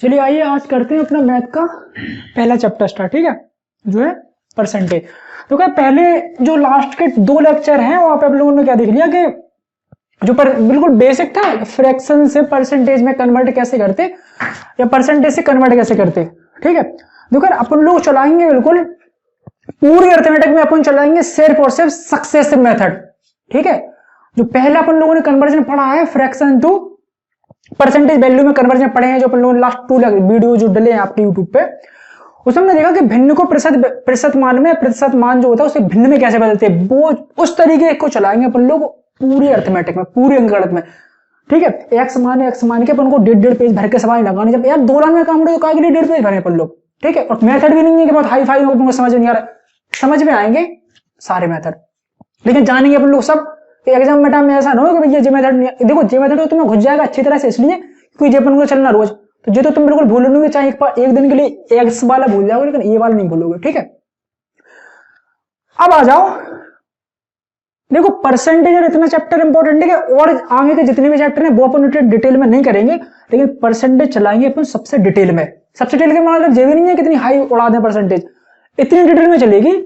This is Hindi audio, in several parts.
चलिए आइए आज करते हैं अपना मैथ का पहला चैप्टर स्टार्ट। ठीक है, जो है परसेंटेज। तो क्या पहले जो लास्ट के 2 लेक्चर हैं वहां पे आप लोगों ने क्या देख लिया कि जो बिल्कुल बेसिक था, फ्रैक्शन से परसेंटेज में कन्वर्ट कैसे करते या परसेंटेज से कन्वर्ट कैसे करते। ठीक है, देखो अपन लोग चलाएंगे बिल्कुल पूरी अर्थमेटिक में अपन चलाएंगे सिर्फ और सिर्फ सक्सेसिव मेथड। ठीक है, जो पहला अपन लोगों ने कन्वर्जन पढ़ा है फ्रैक्शन टू परसेंटेज वैल्यू में कन्वर्जन पढ़े हैं, जो अपन लोगों ने लास्ट 2 वीडियो जो डले हैं आपके यूट्यूब पे, उसमें हमने देखा कि भिन्न को प्रतिशत मान में प्रतिशत मान जो होता है उसे भिन्न में कैसे बदलते हैं, वो उस तरीके को चलाएंगे अपन लोग पूरी अर्थमेटिक में, पूरी अंकगणित में। ठीक है, एक्स मान के अपन को 1.5 पेज भर के सवाल लगाने, जब यार 2 लाइन में काम हो तो के लिए 1.5 पेज भरे अपन लोग। ठीक है, और मेथड भी नहीं है कि बहुत हाई फाई हो, समझ नहीं आ रहा, समझ में आएंगे सारे मेथड, लेकिन जानेंगे अपन लोग सब। एग्जाम में टाइम में ऐसा ना हो कि भैया जे मेथड नहीं, देखो जे मेथड तो तुम्हें घुस जाएगा अच्छी तरह से, इसलिए क्योंकि जे अपन को चलना रोज, तो जे तो तुम बिल्कुल भूलोगे, चाहे एक दिन के लिए एक्स वाला भूल जाओगे लेकिन ये वाला नहीं भूलोगे। ठीक है, अब आ जाओ, देखो परसेंटेज और इतना चैप्टर इंपॉर्टेंट है कि और आगे के जितने भी चैप्टर हैं वो अपन डिटेल में नहीं करेंगे, लेकिन परसेंटेज चलाएंगे अपन सबसे डिटेल में। सबसे डिटेल के मतलब ये भी नहीं है कितनी हाई उड़ा दें परसेंटेज, इतनी डिटेल में चलेगी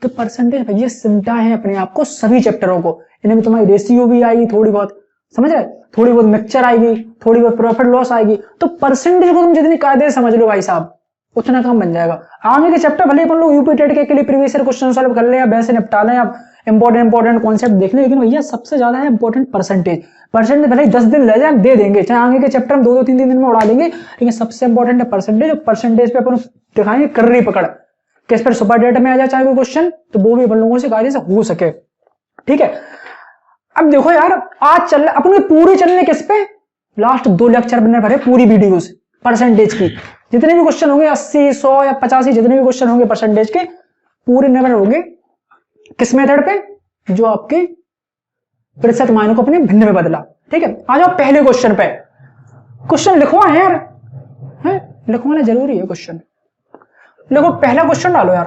कि परसेंटेज भैया सिमटा है अपने आप को सभी चैप्टरों को। इनमें भी तुम्हारी रेशियो भी आएगी थोड़ी बहुत, समझ रहे, थोड़ी बहुत मिक्सचर आएगी, थोड़ी बहुत प्रॉफिट लॉस आएगी, तो परसेंटेज को तुम जितनी कायदे से समझ लो भाई साहब उतना काम बन जाएगा। आगे के चैप्टर भले अपन लोग यूपी टेट के लिए प्रीवियस ईयर क्वेश्चन सॉल्व कर ले या वैसे निपटा लें, आप इंपॉर्टेंट कॉन्सेप्ट देख ले, लेकिन भैया सबसे ज्यादा है इंपॉर्टेंट परसेंटेज। परसेंटेज भले 10 दिन ले जाए दे देंगे, चाहे आगे के चैप्टर हम 2-3 दिन में उड़ा देंगे, लेकिन सबसे इंपॉर्टेंट है परसेंटेज। परसेंटेज पे अपन दिखाएंगे कर्री पकड़, किस पर सुपर डेटा में आ जाए चाहे कोई क्वेश्चन, तो वो भी अपन लोगों से कायदे से हो सके। ठीक है, अब देखो यार आज चल अपने पूरी चलने किस पे, लास्ट 2 लेक्चर बनने भरे पूरी वीडियोस परसेंटेज की, जितने भी क्वेश्चन होंगे 80, 100 या 85 जितने भी क्वेश्चन होंगे परसेंटेज के पूरे निर्भर होंगे किस मेथड पे, जो आपके प्रतिशत मान को अपने भिन्न में बदला। ठीक है, आ जाओ पहले क्वेश्चन पे। क्वेश्चन लिखवाना है यार, है लिखवाना जरूरी है क्वेश्चन। देखो पहला क्वेश्चन डालो यार,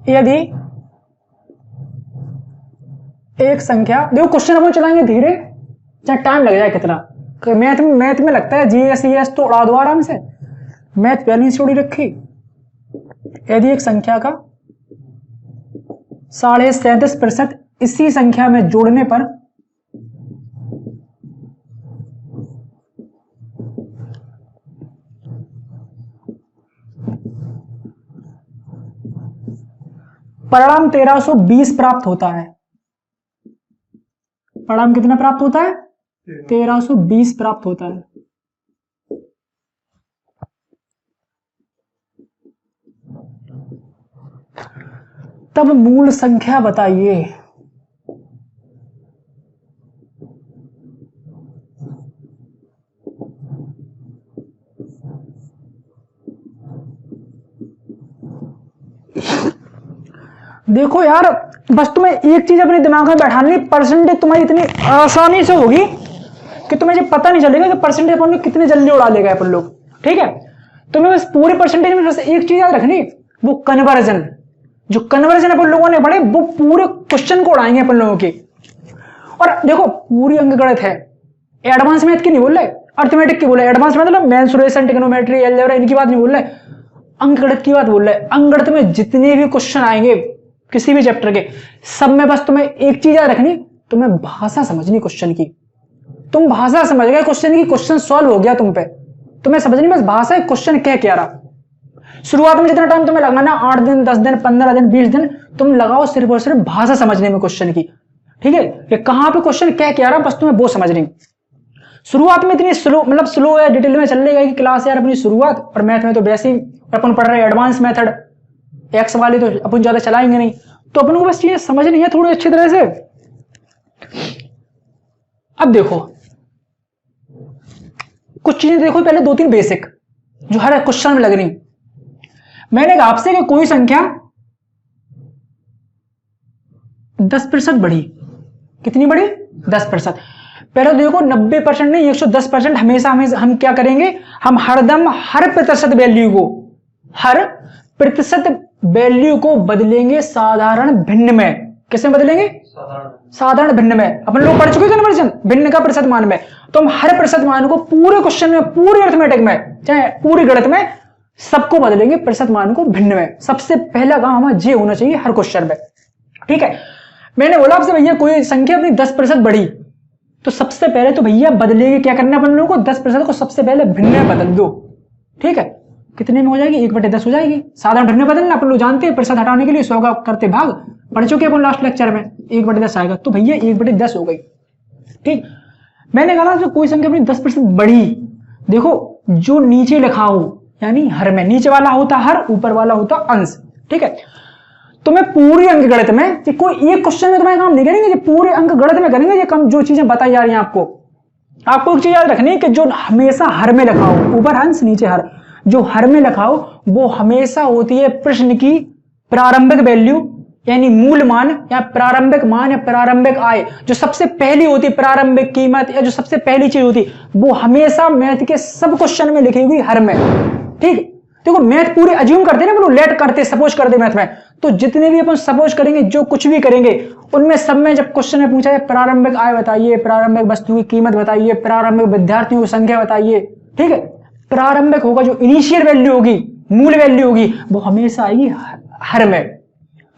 यदि एक संख्या, देखो क्वेश्चन अपन चलाएंगे धीरे, चाहे टाइम लग जाए कितना, मैथ में लगता है जीएस तो उड़ा दो आराम से, मैथ पहले से उड़ी रखी। यदि एक संख्या का 37.5% इसी संख्या में जोड़ने पर परिणाम 1320 प्राप्त होता है। परिणाम कितना प्राप्त होता है? 1320 प्राप्त होता है। तब मूल संख्या बताइए। देखो यार बस तुम्हें एक चीज अपने दिमाग में बैठानी, परसेंटेज तुम्हारी इतनी आसानी से होगी कि तुम्हें ये पता नहीं चलेगा कि परसेंटेज अपन लोग कितने जल्दी उड़ा लेगा अपन लोग। ठीक है, तुम्हें बस पूरे परसेंटेज में बस एक चीज याद रखनी, वो कन्वर्जन। जो कन्वर्जन अपन लोगों ने पढ़े वो पूरे क्वेश्चन को उड़ाएंगे अपन लोगों के। और देखो पूरी अंकगणित है, एडवांस मैथ की नहीं बोल रहे, अर्थमेटिक की बोल रहे। एडवांस मतलब मेंसुरेशन, ट्रिग्नोमेट्री, अलजेब्रा, इनकी बात नहीं बोल रहे, अंकगणित की बात बोल रहे। अंकगणित में जितने भी क्वेश्चन आएंगे किसी भी चैप्टर के, सब में बस तुम्हें एक चीज याद रखनी, तुम्हें भाषा समझनी क्वेश्चन की। तुम भाषा समझ गए क्वेश्चन की, क्वेश्चन सॉल्व हो गया तुम पे, तुम्हें समझनी बस भाषा है क्वेश्चन क्या रहा। शुरुआत में जितना टाइम तुम्हें लगाना, 8 दिन, 10 दिन, 15 दिन, 20 दिन, तुम लगाओ सिर्फ और सिर्फ भाषा समझने में क्वेश्चन की। ठीक है, कि कहां पे क्वेश्चन क्या रहा, बस तुम्हें वो समझनी। शुरुआत में इतनी स्लो, मतलब स्लो या डिटेल में चल रही क्लास यार अपनी शुरुआत, और मैथ में तो वैसे ही अपन पढ़ रहे हैं एडवांस मेथड, एक्स वाली तो अपन ज्यादा चलाएंगे नहीं, तो अपन को बस चीजें समझनी है थोड़ी अच्छी तरह से। अब देखो कुछ चीजें देखो, पहले 2-3 बेसिक जो हर क्वेश्चन में लगनी। मैंने कहा आपसे कि कोई संख्या 10% बढ़ी, कितनी बढ़ी? 10%। पहले देखो 90% नहीं 110% हमेशा हम क्या करेंगे, हम हरदम हर प्रतिशत वैल्यू को बदलेंगे साधारण भिन्न में। किसमें बदलेंगे? साधारण भिन्न में। अपन लोग पढ़ चुके कन्वर्जन भिन्न का प्रतिशत मान में। तो हम हर प्रतिशत मान को पूरे क्वेश्चन में, पूरी अर्थमेटिक में, चाहे पूरी गणित में, सबको बदलेंगे प्रतिशत मान को भिन्न में। सबसे पहला काम हमारा ये होना चाहिए हर क्वेश्चन में। ठीक है, मैंने बोला आपसे भैया कोई संख्या अपनी 10% बढ़ी, तो सबसे पहले तो भैया बदलेंगे, क्या करना अपन लोगों को? 10% को सबसे पहले भिन्न में बदल दो। ठीक है, कितने में हो जाएगी? 1/10 हो जाएगी। साधारण भिन्न बदलना अपन लोग जानते हैं, प्रतिशत हटाने के लिए 100 का करते भाग पढ़ चुके अपन लास्ट लेक्चर में। 1/10 आएगा, तो भैया 1/10 हो गई। ठीक, मैंने कहा जो कोई संख्या अपनी 10% बढ़ी, देखो जो नीचे लिखा हो यानी हर में, नीचे वाला होता हर, ऊपर वाला होता अंश। ठीक है, तो मैं पूरी अंक गणित में, कोई एक क्वेश्चन में तुम्हारे काम नहीं करेंगे, ये पूरे अंक गणित में करेंगे। ये कम जो चीजें बताई जा रही हैं आपको एक चीज याद रखनी है कि जो हमेशा हर में लिखा हो, ऊपर अंश नीचे हर, जो हर में लिखा हो वो हमेशा होती है प्रश्न की प्रारंभिक वैल्यू यानी मूल मान या प्रारंभिक मान या प्रारंभिक आय। जो सबसे पहली होती प्रारंभिक कीमत या जो सबसे पहली चीज होती वो हमेशा मैथ के सब क्वेश्चन में लिखी हुई हर में। ठीक, देखो मैथ पूरे अज्यूम करते ना, लेट करते, सपोज करते मैथ में, तो जितने भी अपन सपोज करेंगे, जो कुछ भी करेंगे, उनमें सब में जब क्वेश्चन में पूछा है प्रारंभिक आय बताइए, प्रारंभिक वस्तु की कीमत बताइए, प्रारंभिक विद्यार्थियों की संख्या बताइए, ठीक है, प्रारंभिक होगा जो इनिशियल वैल्यू होगी, मूल वैल्यू होगी, वो हमेशा आएगी हर में।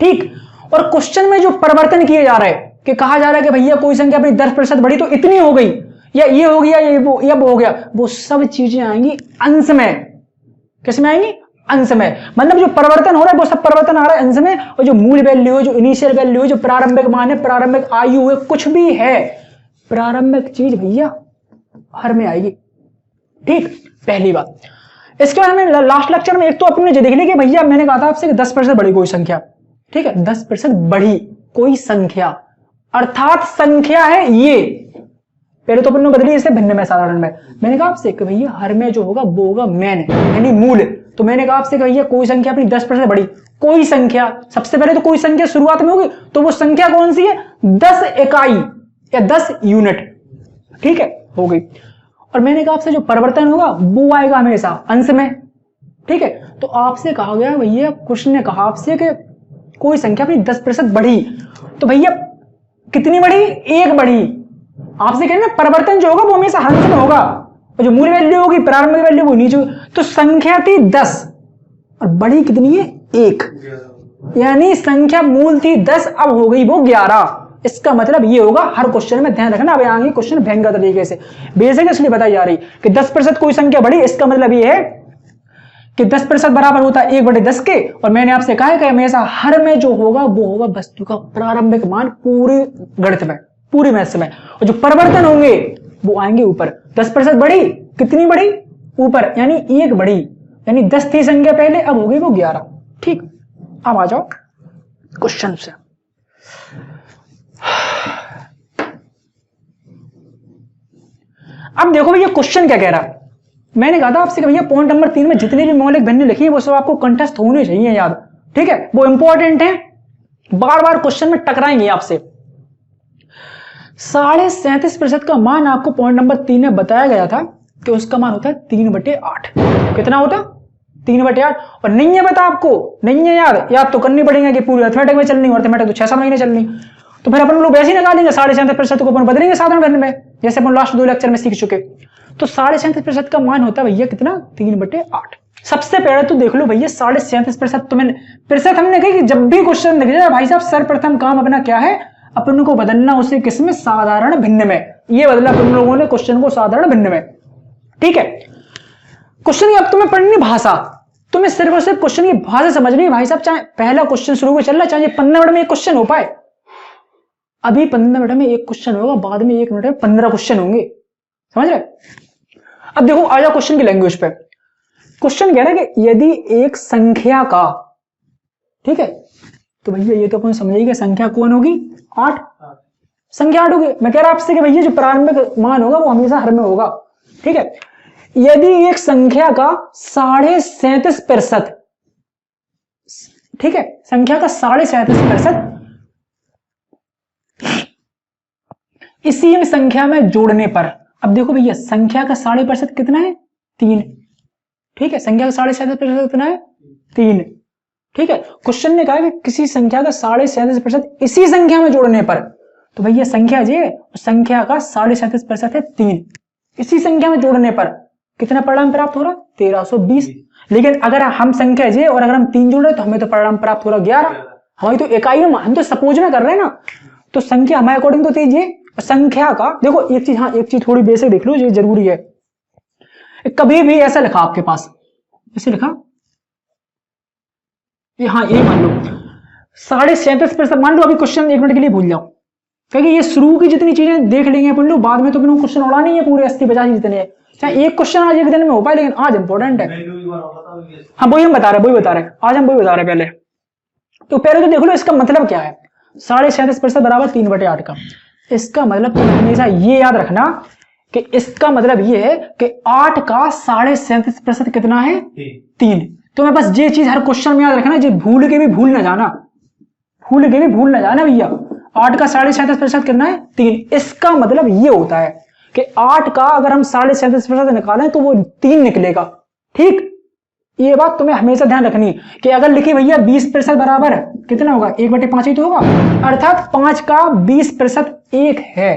ठीक, और क्वेश्चन में जो परिवर्तन किए जा रहे हैं कि कहा जा रहा है कि भैया कोई संख्या अपनी 10% बढ़ी तो इतनी हो गई, या ये हो गया, ये वो, या वो हो गया, वो सब चीजें आएंगी अंश में। किस में आएंगी? अंश में। मतलब जो परिवर्तन हो रहा है वो सब परिवर्तन आ रहा है अंश में, और जो मूल वैल्यू है, जो इनिशियल वैल्यू है, जो प्रारंभिक मान है, प्रारंभिक आयु है, कुछ भी है, प्रारंभिक चीज भैया हर में आएगी। ठीक, पहली बात। इसके बाद हमें लास्ट लेक्चर में एक तो अपने देख लिया कि भैया मैंने कहा था आपसे कि 10% बढ़ी कोई संख्या, ठीक है, 10% बढ़ी कोई संख्या, अर्थात संख्या है ये, पहले तो अपन ने बदली इसे भिन्न में साधारण में। मैंने कहा आपसे कि भैया हर में जो होगा वो होगा मैन यानी मूल। तो मैंने कहा आपसे कि भैया कोई संख्या अपनी 10% बढ़ी, कोई संख्या, सबसे पहले तो कोई संख्या शुरुआत में होगी, तो वो संख्या कौन सी है? 10 इकाई या 10 यूनिट। ठीक है, हो गई। और मैंने कहा आपसे जो परिवर्तन होगा वो आएगा हमेशा अंश में। ठीक है, तो आपसे कहा गया भैया, क्वेश्चन ने कहा आपसे कि कोई संख्या अपनी 10% बढ़ी, तो भैया कितनी बढ़ी? 1 बढ़ी। आपसे कहना परिवर्तन जो होगा वो हमेशा अंश में होगा, और जो मूल वैल्यू होगी, प्रारंभिक वैल्यू वो नीचे। तो संख्या थी 10 और बढ़ी कितनी है? 1, यानी संख्या मूल थी 10, अब हो गई वो 11। इसका मतलब ये होगा, हर क्वेश्चन में ध्यान रखना, अब आगे क्वेश्चन भयंकर तरीके से बेसिक इसलिए बताई जा रही कि 10% कोई संख्या बढ़ी, इसका मतलब ये है कि 10% बराबर होता है 1/10 के। और मैंने आपसे कहा है कि हमेशा हर में जो होगा वो होगा वस्तु का प्रारंभिक मान, पूरी गणित में, पूरी मैथ्स में। और जो परिवर्तन होंगे वो आएंगे ऊपर। 10% बढ़ी, कितनी बढ़ी? ऊपर, यानी 1 बढ़ी, यानी 10 थी संख्या पहले, अब हो गई वो 11। ठीक, अब आ जाओ क्वेश्चन से। अब देखो भैया क्वेश्चन क्या कह रहा है। मैंने कहा था आपसे कि भैया पॉइंट नंबर 3 में जितने भी मौलिक भिन्न लिखी है वो सब आपको कंठस्थ होने चाहिए याद। ठीक है, वो इंपॉर्टेंट है, बार बार क्वेश्चन में टकराएंगे आपसे। 37.5% का मान आपको पॉइंट नंबर 3 में बताया गया था कि उसका मान होता है 3/8। कितना होता? 3/8। और नहीं है पता आपको, नहीं है याद तो करनी पड़ेगा कि पूरी अर्थमेटिक में चलनी, अर्थमेटिक तो 6 महीने चलनी, तो फिर अपन लोग वैसे ही निकालेंगे। 37.5% को अपन बदलेंगे साधारण भिन्न में, जैसे अपन लास्ट 2 लेक्चर में सीख चुके। तो 37.5% का मान होता है भैया कितना? 3/8। सबसे पहले तो देख लो भैया 37.5%, तो मैंने प्रतिशत हमने कही कि जब भी क्वेश्चन दिख जाए भाई साहब सर्वप्रथम काम अपना क्या है? अपन को बदलना उसे किसमें? साधारण भिन्न में। ये बदला अपन लोगों ने क्वेश्चन को साधारण भिन्न में। ठीक है, क्वेश्चन की अब तुम्हें पढ़नी भाषा, तुम्हें सिर्फ और सिर्फ क्वेश्चन की भाषा समझनी है भाई साहब। चाहे पहला क्वेश्चन शुरू में चल रहा है, चाहे 15 मिनट में एक क्वेश्चन हो पाए। अभी 15 मिनट में एक क्वेश्चन होगा, बाद में 1 मिनट में 15 क्वेश्चन होंगे, समझ रहे? अब देखो आ जाओ क्वेश्चन की लैंग्वेज पे। क्वेश्चन कह रहा है कि यदि एक संख्या का, ठीक है, तो भैया ये तो अपन समझिए संख्या कौन होगी? 8। संख्या 8 होगी। मैं कह रहा आपसे कि भैया जो प्रारंभिक मान होगा वो हमेशा हर में होगा। ठीक है, यदि एक संख्या का 37.5%, ठीक है, संख्या का 37.5% इसी संख्या में जोड़ने पर, अब देखो भैया संख्या का 7.5% कितना है? 3। ठीक है, संख्या का 7.5% कितना है? 3। ठीक है, क्वेश्चन ने कहा कि किसी संख्या का 37.5% इसी संख्या में जोड़ने पर, तो भैया संख्या जी संख्या का 37.5% है 3, इसी संख्या में जोड़ने पर कितना परिणाम प्राप्त हो रहा 1320। लेकिन अगर हम संख्या जी और अगर हम 3 जोड़ रहे तो हमें तो परिणाम प्राप्त हो रहा 11, हमारी तो इकाई में हम तो सपोज में कर रहे हैं ना, तो संख्या हमारे अकॉर्डिंग तो दीजिए संख्या का देखो एक चीज, हाँ एक चीज थोड़ी बेसिक देख लो, ये जरूरी है। कभी भी ऐसा लिखा आपके पास, ऐसे लिखा ये, हाँ ये मान लो 37.5%, मान लो अभी क्वेश्चन 1 मिनट के लिए भूल जाओ, क्योंकि ये शुरू की जितनी चीजें देख लेंगे अपन लोग, बाद में तो अपने क्वेश्चन उड़ा नहीं है पूरे 80-50 जितने हैं, चाहे एक क्वेश्चन आज एक दिन में हो पाए, लेकिन आज इंपॉर्टेंट है। हाँ वही हम बता रहे आज हम वही बता रहे पहले। तो पहले तो देख लो इसका मतलब क्या है, 37.5% बराबर 3/8 का। इसका मतलब तुम हमेशा ये याद रखना कि इसका मतलब ये है कि 8 का 37.5% कितना है 3। तो मैं बस ये चीज हर क्वेश्चन में याद रखना, ये भूल के भी भूल ना जाना भैया। 8 का 37.5% कितना है 3। इसका मतलब ये होता है कि 8 का अगर हम 37.5% निकालें तो वो 3 निकलेगा। ठीक, ये बात तुम्हें हमेशा ध्यान रखनी कि अगर लिखी भैया 20% बराबर कितना होगा 1/5 ही तो होगा, अर्थात 5 का 20% 1 है।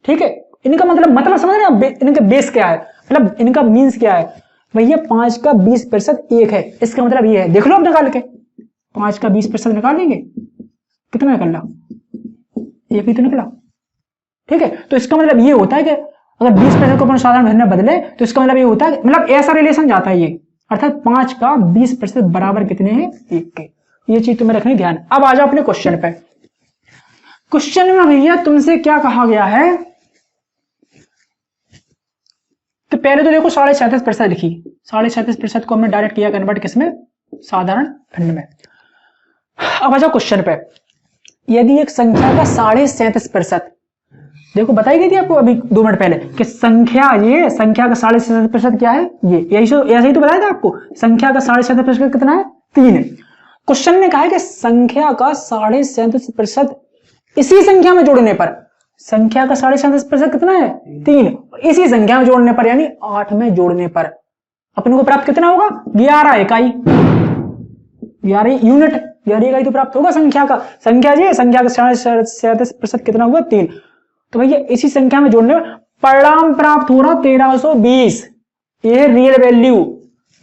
ठीक है, इनका मतलब समझ रहे हैं, इनका बेस क्या है, मतलब इनका मीन्स क्या है भैया, 5 का 20% 1 है। इसका मतलब ये है, देख लो आप निकाल के, 5 का 20% निकालेंगे कितना निकल रहा 1 ही तो निकला। ठीक है, तो इसका मतलब ये होता है कि अगर 20% को अपन साधारण भर में बदले तो इसका मतलब ये होता है, मतलब ऐसा रिलेशन जाता है ये, अर्थात 5 का 20% बराबर कितने हैं 1 के। ये चीज तुम्हें रखनी ध्यान। अब आ जाओ अपने क्वेश्चन पे। क्वेश्चन में भैया तुमसे क्या कहा गया है कि पहले तो देखो 37.5% लिखी, 37.5% को हमने डायरेक्ट किया कन्वर्ट किसमें, साधारण खंड में। अब आ जाओ क्वेश्चन पे, यदि एक संख्या का 37.5%, देखो बताई गई थी आपको अभी 2 मिनट पहले कि संख्या ये संख्या का 37.5% क्या है, ये ऐसे ही तो बताया था आपको, संख्या का 37.5% कितना है 3। क्वेश्चन ने कहा है कि संख्या का 37.5% इसी संख्या में जोड़ने पर, संख्या का 37.5% कितना है 3, इसी संख्या में जोड़ने पर यानी 8 में जोड़ने पर अपने को प्राप्त कितना होगा 11 इकाई, 11 यूनिट, 11 इकाई तो प्राप्त होगा संख्या का। संख्या जी संख्या का 37.5% कितना होगा 3। तो भैया इसी संख्या में जोड़ने में परिणाम प्राप्त हो रहा 1320। ये है रियल वैल्यू,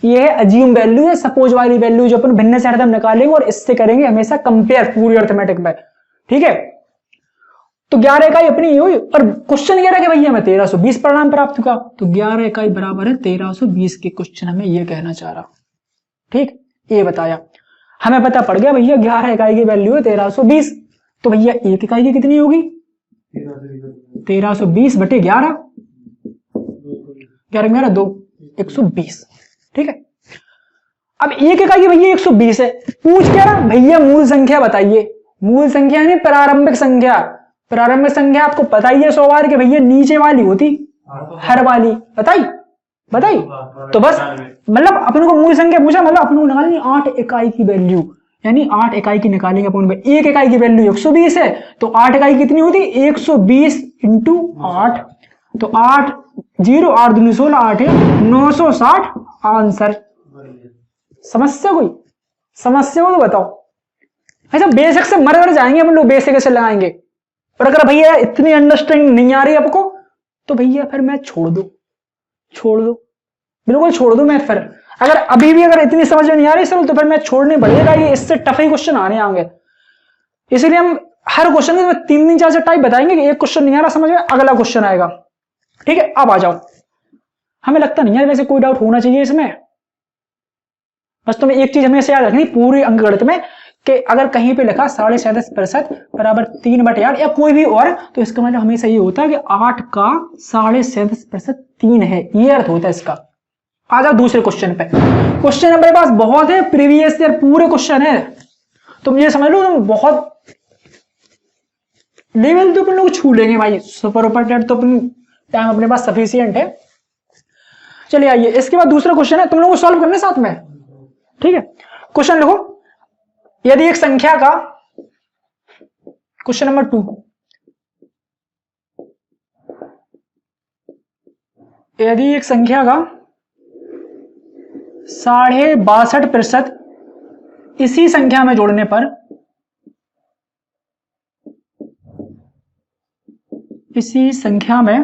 ये है अज्यूम वैल्यू, है सपोज वाली वैल्यू जो अपन भिन्न से हरदम निकालेंगे और इससे करेंगे हमेशा कंपेयर पूरी अर्थमेटिक में। ठीक है, तो 11 इकाई अपनी ये हुई और क्वेश्चन कह रहा है कि भैया मैं 1320 परिणाम प्राप्त हुआ, तो 11 इकाई बराबर है 1320 के। क्वेश्चन हमें ये कहना चाह रहा। ठीक, ये बताया, हमें पता पड़ गया भैया 11 इकाई की वैल्यू है 1320, तो भैया 1 इकाई की कितनी होगी 1320 बटे 11, 11 2 120। ठीक है, अब 1 इकाई की भैया 120 है, पूछ क्या रहा भैया मूल संख्या बताइए। मूल संख्या नहीं प्रारंभिक संख्या, प्रारंभिक संख्या आपको पता ही है 100 बार के भैया नीचे वाली होती हर वाली, बताई तो बस मतलब अपन को मूल संख्या पूछा, मतलब अपन को निकालनी 8 इकाई की वैल्यू, यानी 8 इकाई की निकालेंगे अपन। 1 इकाई की वैल्यू 120 है, तो 8 इकाई कितनी होती 120 इंटू 8, तो 8 0 8 दूनी 16 8 960 आंसर। समस्या कोई समस्या हो तो बताओ। ऐसा बेसिक से मर जाएंगे अपन लोग, बेसिक से लगाएंगे। और अगर भैया इतनी अंडरस्टैंडिंग नहीं आ रही आपको तो भैया फिर मैथ छोड़ दो बिल्कुल छोड़ दो मैथ। फिर अगर अभी भी अगर इतनी समझ में नहीं आ रही सर तो फिर मैथ छोड़ने पड़ेगा, ये इससे टफ ही क्वेश्चन आने आएंगे। इसीलिए हम हर क्वेश्चन में 3-4 टाइप बताएंगे कि एक क्वेश्चन नहीं आ रहा समझ में, अगला क्वेश्चन आएगा। ठीक है, अब आ जाओ। हमें लगता नहीं है वैसे कोई डाउट होना चाहिए इसमें, बस तुम्हें एक चीज हमेशा याद रखनी पूरी अंकगणित में कि अगर कहीं पे लिखा 37.5% बराबर 3/8 या कोई भी और, तो इसका मतलब हमेशा ये होता है कि 8 का 37.5% 3 है, ये अर्थ होता है इसका। आ जाओ दूसरे क्वेश्चन पे। क्वेश्चन मेरे पास बहुत है, प्रीवियस ईयर पूरे क्वेश्चन है, तुम ये समझ लो तुम बहुत लेवल तो अपन लोग छू लेंगे भाई। सुपर तो अपन टाइम अपने पास सफिशिएंट है। चलिए आइए, इसके बाद दूसरा क्वेश्चन है, तुम लोगों को सॉल्व करने साथ में। ठीक है, क्वेश्चन लिखो, यदि एक संख्या का, क्वेश्चन नंबर 2, यदि एक संख्या का 62.5% इसी संख्या में जोड़ने पर, इसी संख्या में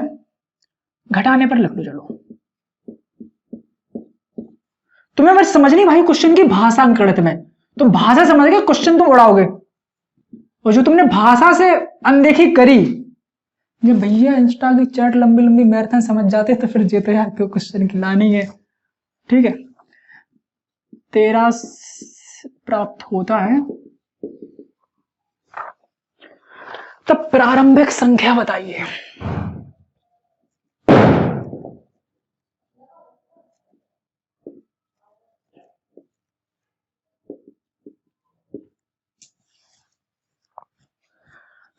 घटाने पर लिख लो। चलो तुम्हें बस समझनी भाई क्वेश्चन की भाषा गणित में, तुम भाषा समझ के क्वेश्चन तुम उड़ाओगे। और जो तुमने भाषा से अनदेखी करी, जब भैया इंस्टा की चैट लंबी लंबी मैराथन समझ जाते तो फिर जेते यार तो क्वेश्चन की लानी है। ठीक है, 13 प्राप्त होता है। तब प्रारंभिक संख्या बताइए।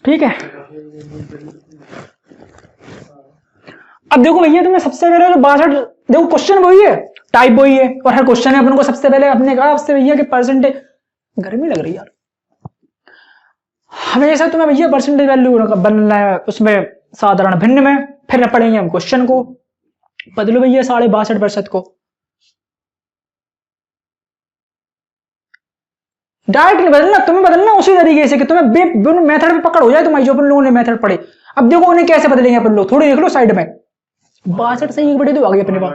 ठीक है, अब देखो भैया तुम्हें सबसे पहले तो 62, देखो क्वेश्चन वही है, टाइप वही है, और हर क्वेश्चन है अपन को सबसे पहले अपने कहा उससे भैया कि परसेंटेज, गर्मी लग रही है यार, हमेशा तुम्हें भैया परसेंटेज वैल्यू बनना है उसमें साधारण भिन्न में, फिर पढ़ेंगे हम क्वेश्चन को। बदलो भैया 62% को, डायरेक्ट नहीं बदलना, तुम्हें बदलना उसी तरीके से कि तुम्हें मेथड पे पकड़ हो जाए तुम्हारी, जो अपन लोगों ने मेथड पढ़े। अब देखो उन्हें कैसे बदलेंगे अपन लोग, थोड़ी देख लो साइड में। 62 से 1/2 आ गई अपने पास।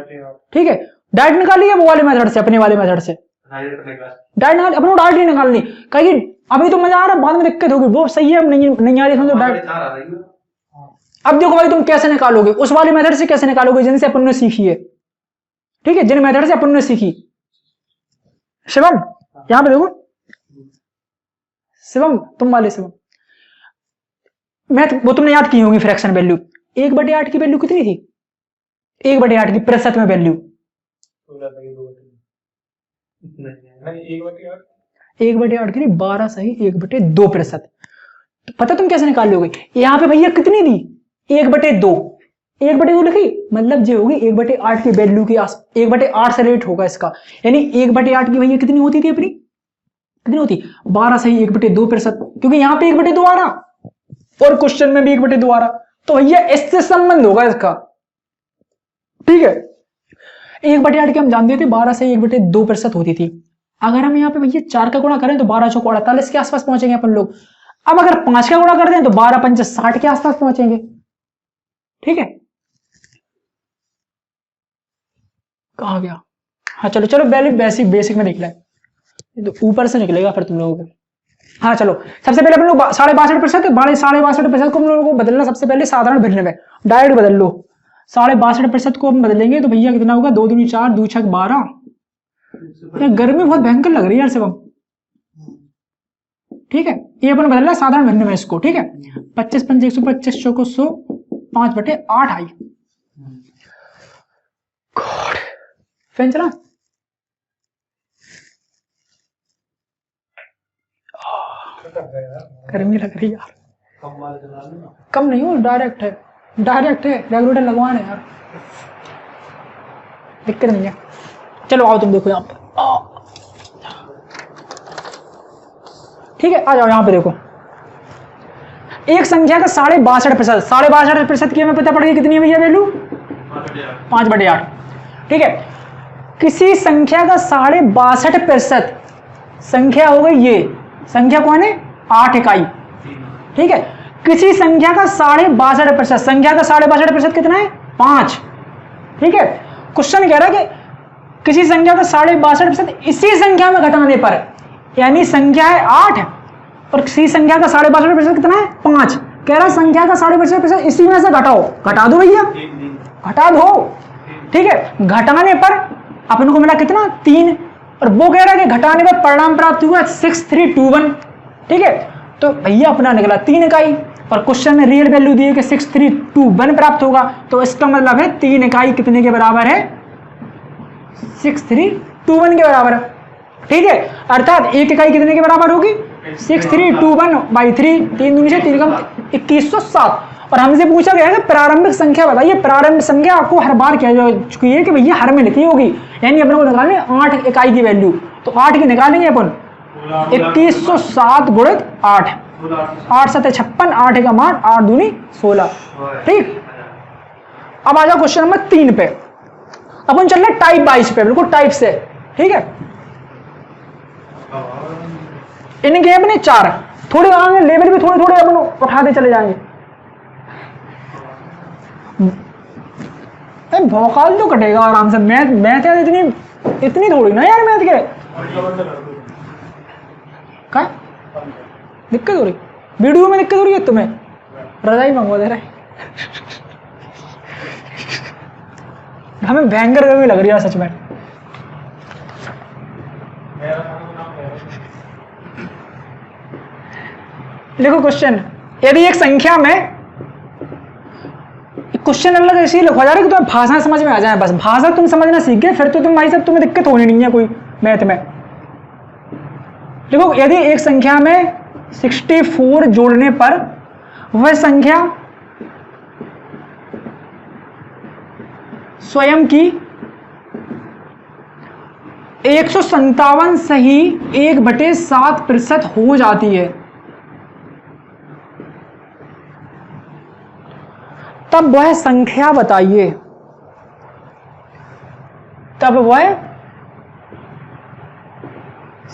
ठीक है, डायरेक्ट निकालिए वो वाले मेथड से, अपने वाले मेथड से डायरेक्ट निकाल, अपन को डायरेक्ट नहीं निकालनी, कहीं अभी तो मजा आ रहा, बाद में दिक्कत होगी, वो सही है नहीं आ रही समझो डायरेक्ट। अब देखो भाई तुम कैसे निकालोगे, उस वाले मेथड से कैसे निकालोगे जिनसे अपन ने सीखी है। ठीक है, जिन मेथड से अपन ने सीखी। शिवम यहां पे देखो, शिवम तुम वाले शिवम, मैथ वो तुमने याद की होगी, फ्रैक्शन वैल्यू 1/8 की वैल्यू कितनी थी, 1/8 की प्रतिशत में वैल्यू 1/8 की नहीं, 12 सही 1/2%। तो पता तुम कैसे निकाल लोगे, यहां पे भैया कितनी दी 1/2, 1/2 लिखी, मतलब जो होगी 1/8 की वैल्यू की 1/8 से रेट होगा इसका, यानी 1/8 की भैया कितनी होती थी अपनी, कितनी होती 12 सही 1/2%, क्योंकि यहां पे 1/2 आ रहा और क्वेश्चन में भी 1/2 आ रहा, तो भैया इससे संबंध होगा इसका। ठीक है, 1/8 की हम जानते थे 12 से 1/2% होती थी। अगर हम यहाँ पे भैया 4 का गुणा करें तो 12 चौक 48 के आसपास पहुंचेंगे अपन लोग। अब अगर 5 का गुणा कर दें तो 12 पंच 60 के आसपास पहुंचेंगे। ठीक है, कहा गया, हाँ चलो चलो बेसिक में देख लें, तो ऊपर से निकलेगा फिर तुम लोगों को। हाँ चलो, सबसे पहले अपन लोग 62.5%, 62.5% को हम लोगों को बदलना सबसे पहले साधारण भिन्न में, डायरेक्ट बदल लो। 62.5% को हम बदलेंगे तो भैया कितना होगा, 2 दूनी 4, 2 छक 12। गर्मी बहुत भयंकर लग रही है यार शिवम। ठीक है, ये अपन बदलना साधारण भिन्न में इसको। ठीक है, 25 पंच 125 चौको 100, 5/8 आई। फैन चला, गर्मी लग रही यार, कम नहीं हो, डायरेक्ट है रेगुलेटर लगवाने यार, दिक्कत नहीं है। चलो आओ तुम देखो यहाँ पे, ठीक है आ जाओ यहाँ पे देखो, एक संख्या का 62.5%, 62.5% की हमें पता पड़ गई कितनी है भैया वैल्यू, 5/8। ठीक है, किसी संख्या का 62.5% संख्या हो गई, ये संख्या कौन है 8 इकाई। ठीक है, किसी संख्या का 62.5%, संख्या का 62.5% कितना है 5। ठीक है, क्वेश्चन कह रहा है कि किसी संख्या का 62.5% इसी संख्या में घटाने पर, यानी संख्या है 8 और किसी संख्या का 62.5% कितना है 5, कह रहा है संख्या का 62.5% इसी में से घटाओ, घटा दो भैया, घटा दो। ठीक है, घटाने पर अपन को मिला कितना 3, और वो कह रहा है कि घटाने पर परिणाम प्राप्त हुआ 6321। ठीक है, तो भैया अपना निकला 3 इकाई, और क्वेश्चन में रियल वैल्यू दी है कि 6321 प्राप्त होगा, तो इसका मतलब है 3 इकाई कितने के बराबर है 6321 के बराबर। ठीक है, अर्थात 1 इकाई कितने के बराबर होगी 6321/3, 3 दूनी से 3 कम 2107। और हमसे पूछा गया है कि प्रारंभिक संख्या बताइए, प्रारंभिक संख्या आपको हर बार क्या जो चुकी है कि भैया हर में लिखी होगी, यानी अपने को निकालनी 8 इकाई की वैल्यू, तो 8 की निकालेंगे अपन 2107 गुणित 8, 8 7 56, 8 का मान 8 दूनी 16। ठीक, अब आ जाओ क्वेश्चन नंबर 3 पे, अपन चल रहे टाइप 22 पे, बिल्कुल टाइप से। ठीक है, इनके अपने 4, थोड़े आगे लेवल भी थोड़े थोड़े अपन उठाते चले जाएंगे। भौकाल तो कटेगा आराम से। मैथ यार इतनी थोड़ी ना यार, मैथ के क्या दिक्कत हो रही, वीडियो में दिक्कत हो रही है तुम्हें, रजाई मंगवा दे रहे हमें भयंकर गर्मी लग रही है सच में। देखो क्वेश्चन, यदि एक संख्या में, क्वेश्चन अलग ऐसे लिखा जा रहा है कि तुम्हें भाषा समझ में आ जाए, बस भाषा तुम समझना सीख गए फिर तो तुम भाई साहब तुम्हें दिक्कत होनी नहीं है कोई मैथ में। देखो यदि एक संख्या में 64 जोड़ने पर वह संख्या स्वयं की 157 सही 1/7% हो जाती है, तब वह संख्या बताइए। तब वह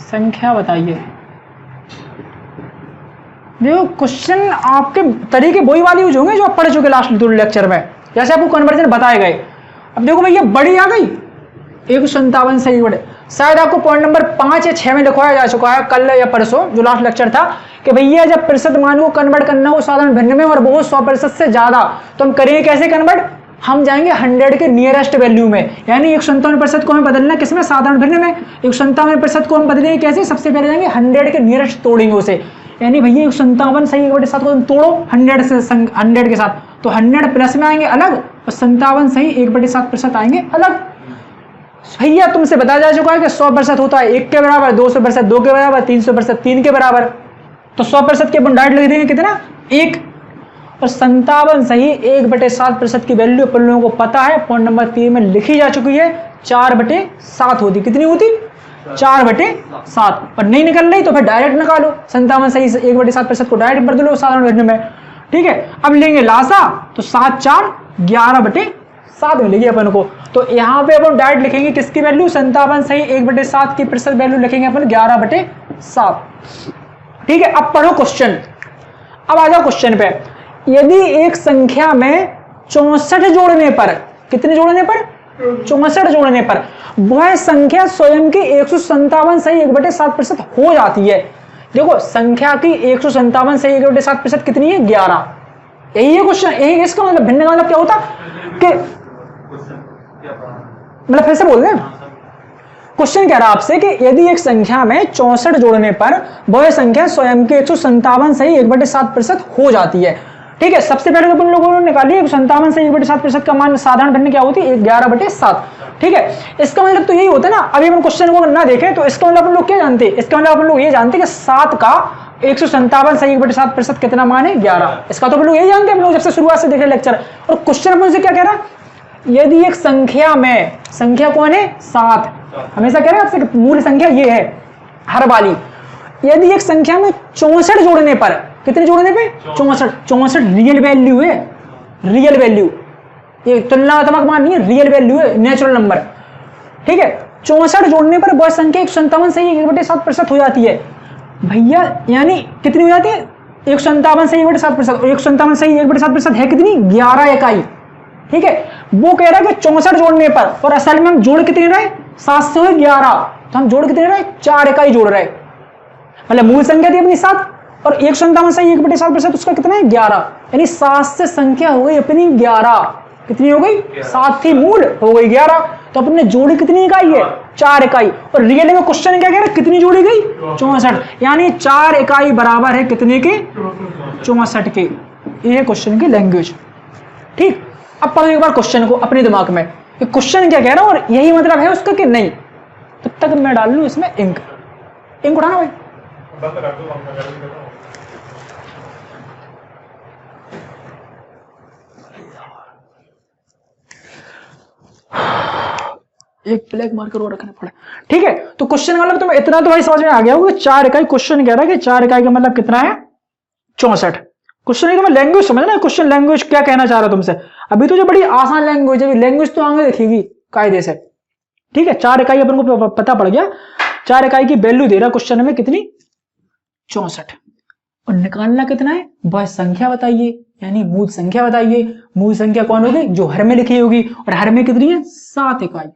संख्या बताइए। देखो क्वेश्चन आपके तरीके वही वाली यूज होंगे जो आप पढ़ चुके लास्ट 2 लेक्चर में, जैसे आपको कन्वर्जन बताए गए। अब देखो भैया बड़ी आ गई 157 सही बड़े, शायद आपको पॉइंट नंबर 5 या 6 में लिखवाया जा चुका है कल या परसों जो लास्ट लेक्चर था कि भैया जब प्रतिशत मान को कन्वर्ट करना हो साधारण भिन्न में और बहुत 100% से ज्यादा, तो हम करेंगे कैसे कन्वर्ट, हम जाएंगे 100 के नियरेस्ट वैल्यू में, यानी 157% को हमें बदलना किसमें, साधारण भिन्न में। 157% को हम बदलेंगे कैसे, सबसे पहले जाएंगे 100 के नियरेस्ट तोड़ेंगे उसे, यानी भैया 157 सही 1/7 को तुम तोड़ो 100 के साथ, तो 100 प्लस में आएंगे अलग और 57 सही 1/7% आएंगे अलग। भैया तुमसे बताया जा चुका है कि 100% होता है 1 के बराबर, 200% 2 के बराबर, 300% 3 के बराबर, तो 100% के अपन डायरेक्ट लिख देंगे कितना 1, और 57 सही 1/7% की वैल्यू अपन लोगों को पता है, पॉइंट नंबर 3 में लिखी जा चुकी है 4/7 होती, कितनी होती 4/7, पर नहीं निकल रही तो फिर डायरेक्ट निकालो 57 सही 1/7% को डायरेक्ट बदलो लो साधारण वैल्यू में, ठीक है। अब लेंगे लासा तो 7 4 11/7 मिलेगी अपन को, तो यहाँ पे अपन डायरेक्ट लिखेंगे किसकी वैल्यू, 57 सही 1/7 की प्रतिशत वैल्यू लिखेंगे अपन 11/7, ठीक है। अब पढ़ो क्वेश्चन, अब आ जाओ क्वेश्चन पे। यदि एक संख्या में 64 जोड़ने पर, कितने जोड़ने पर 64 जोड़ने पर वह संख्या स्वयं की 157 सही 1/7% हो जाती है। देखो संख्या की 157 सही 1/7% कितनी है 11, यही है क्वेश्चन, यही इसका मतलब भिन्न का मतलब क्या होता कि मतलब फिर से बोल दें, क्वेश्चन कह रहा आपसे कि यदि एक संख्या में 64 जोड़ने पर वह संख्या स्वयं के 157 सही 1/7% हो जाती है, ठीक है। सबसे पहले अपन लोगों ने निकाली 157 सही 1/7% का मान साधारण भिन्न क्या होती है 11/7, ठीक है। इसका मतलब तो यही होता है ना, अभी हम क्वेश्चन को ना देखें तो इसका मतलब अपन लोग क्या जानते हैं, इसका मतलब अपन लोग ये जानते हैं कि 7 का 157 सही 1/7% कितना मान है 11, इसका तो अपन लोग यही जानते हैं हम लोग जब से शुरुआत से देख रहे लेक्चर। और क्वेश्चन अपन से क्या कह रहा है, यदि एक संख्या में, संख्या कौन है 7, हमेशा कह रहे हैं आपसे मूल संख्या ये है हर वाली, यदि एक संख्या में 64 जोड़ने पर, कितने जोड़ने पे 64 रियल वैल्यू है, रियल वैल्यू, ये तुलनात्मक मान नहीं है, रियल वैल्यू है, नेचुरल नंबर, ठीक है। 64 जोड़ने पर वह संख्या 157 सही 1/7% हो जाती है भैया, यानी कितनी हो जाती है 157 सही 1/7%, 157 सही 1/7% है कितनी 11 इकाई, ठीक है। वो कह रहा है कि 64 जोड़ने पर, और असल में हम जोड़ कितने रहे 7 से 11, तो हम जोड़ कितने रहे 4 इकाई जोड़ रहे, मतलब मूल संख्या थी अपनी 7 और 157 सही 1/7% उसका कितना है 11, यानी 7 से संख्या हो गई अपनी 11, कितनी हो गई 7 थी मूल हो गई 11, तो अपने जोड़ी कितनी इकाई है 4 इकाई, और रियल में क्वेश्चन क्या कह रहा है कितनी जोड़ी गई 64, यानी 4 इकाई बराबर है कितने के 64 के, ये है क्वेश्चन की लैंग्वेज, ठीक। अब पढ़ो एक बार क्वेश्चन को अपने दिमाग में, क्वेश्चन क्या कह रहा है और यही मतलब है उसका कि नहीं, तब तक मैं डाल लूं इसमें इंक उठाना भाई, एक ब्लैक मार्कर और रखना पड़ा, ठीक है। तो क्वेश्चन मतलब तुम्हें इतना तो भाई समझ में आ गया होगा, 4 इकाई क्वेश्चन कह रहा है कि 4 इकाई का मतलब कितना है 64। क्वेश्चन तुम्हें लैंग्वेज समझना है, क्वेश्चन लैंग्वेज क्या कहना चाह रहा तुमसे, अभी तो जो बड़ी आसान लैंग्वेज है, लैंग्वेज तो आगे दिखेगी कायदे से, ठीक है। 4 इकाई अपन को पता पड़ गया, 4 इकाई की वैल्यू दे रहा क्वेश्चन में कितनी 64। और निकालना कितना है, वह संख्या बताइए, यानी मूल संख्या बताइए। मूल संख्या कौन होगी, जो हर में लिखी होगी, और हर में कितनी है, 7 इकाई,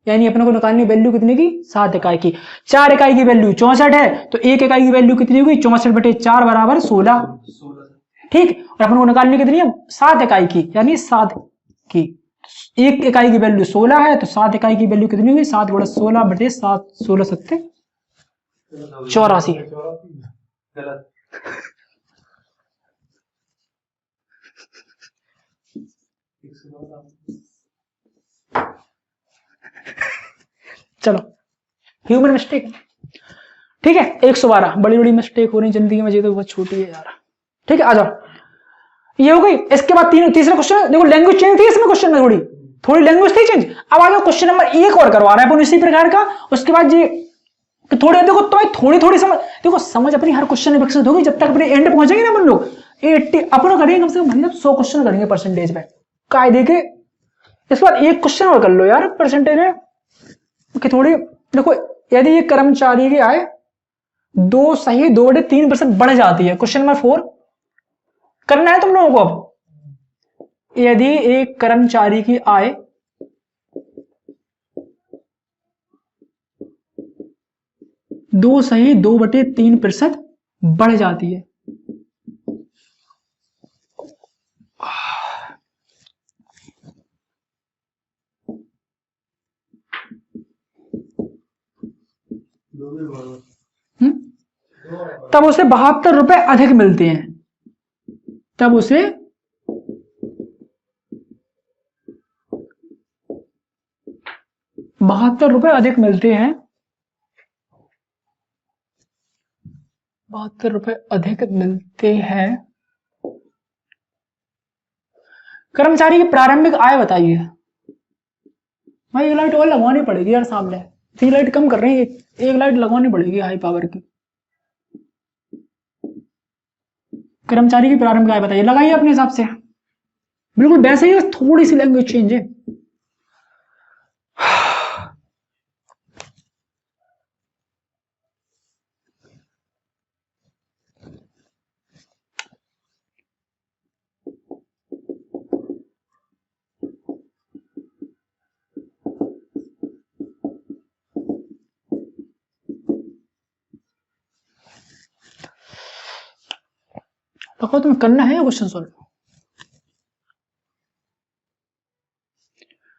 यानी अपने को निकालनी वैल्यू कितनी की, 7 इकाई की। 4 इकाई की वैल्यू 64 है, तो 1 इकाई की वैल्यू कितनी होगी, 64/4 बराबर 16। ठीक, और अपन को निकालनी कितनी है, 7 इकाई की, यानी 7 की। 1 इकाई की वैल्यू 16 है, तो 7 इकाई की वैल्यू कितनी होगी, 7 × 16/7, 16 7 84। चलो, ह्यूमन मिस्टेक, ठीक है। 112, बड़ी बड़ी मिस्टेक हो रही जिंदगी में, ये तो बहुत छोटी है यार। ठीक है, आ जाओ, ये हो गई। इसके बाद तीसरा क्वेश्चन देखो, लैंग्वेज चेंज थी इसमें क्वेश्चन में, थोड़ी लैंग्वेज थी चेंज। अब आ जाओ क्वेश्चन नंबर 1 और करवा रहा है अपन इसी प्रकार का। उसके बाद ये थोड़े देखो, तुम्हें थोड़ी समझ, देखो समझ अपनी हर क्वेश्चन में विकसित होगी जब तक अपने एंड पहुंचेंगे ना अपन लोग। 80 अपन करेंगे कम से कम, मतलब 100 क्वेश्चन करेंगे परसेंटेज में कायदे के। इसके बाद एक क्वेश्चन और कर लो यार परसेंटेज में कि थोड़ी देखो, यदि ये कर्मचारी की आय 2 सही 2/3% बढ़ जाती है। क्वेश्चन नंबर 4 करना है तुम लोगों को। अब यदि एक कर्मचारी की आय 2 सही 2/3% बढ़ जाती है, तब उसे 72 रुपए अधिक मिलते हैं। तब उसे 72 रुपए अधिक मिलते हैं, 72 रुपए अधिक मिलते हैं। कर्मचारी की प्रारंभिक आय बताइए। भाई एक लाइट और लगवानी पड़ेगी यार सामने, 3 लाइट कम कर रहे हैं, एक लाइट लगवानी पड़ेगी हाई पावर की। कर्मचारी की प्रारंभिक आय बताइए, लगाइए अपने हिसाब से, बिल्कुल वैसे ही, थोड़ी सी लैंग्वेज चेंज है। तो तुम्हें करना है क्वेश्चन सॉल्व।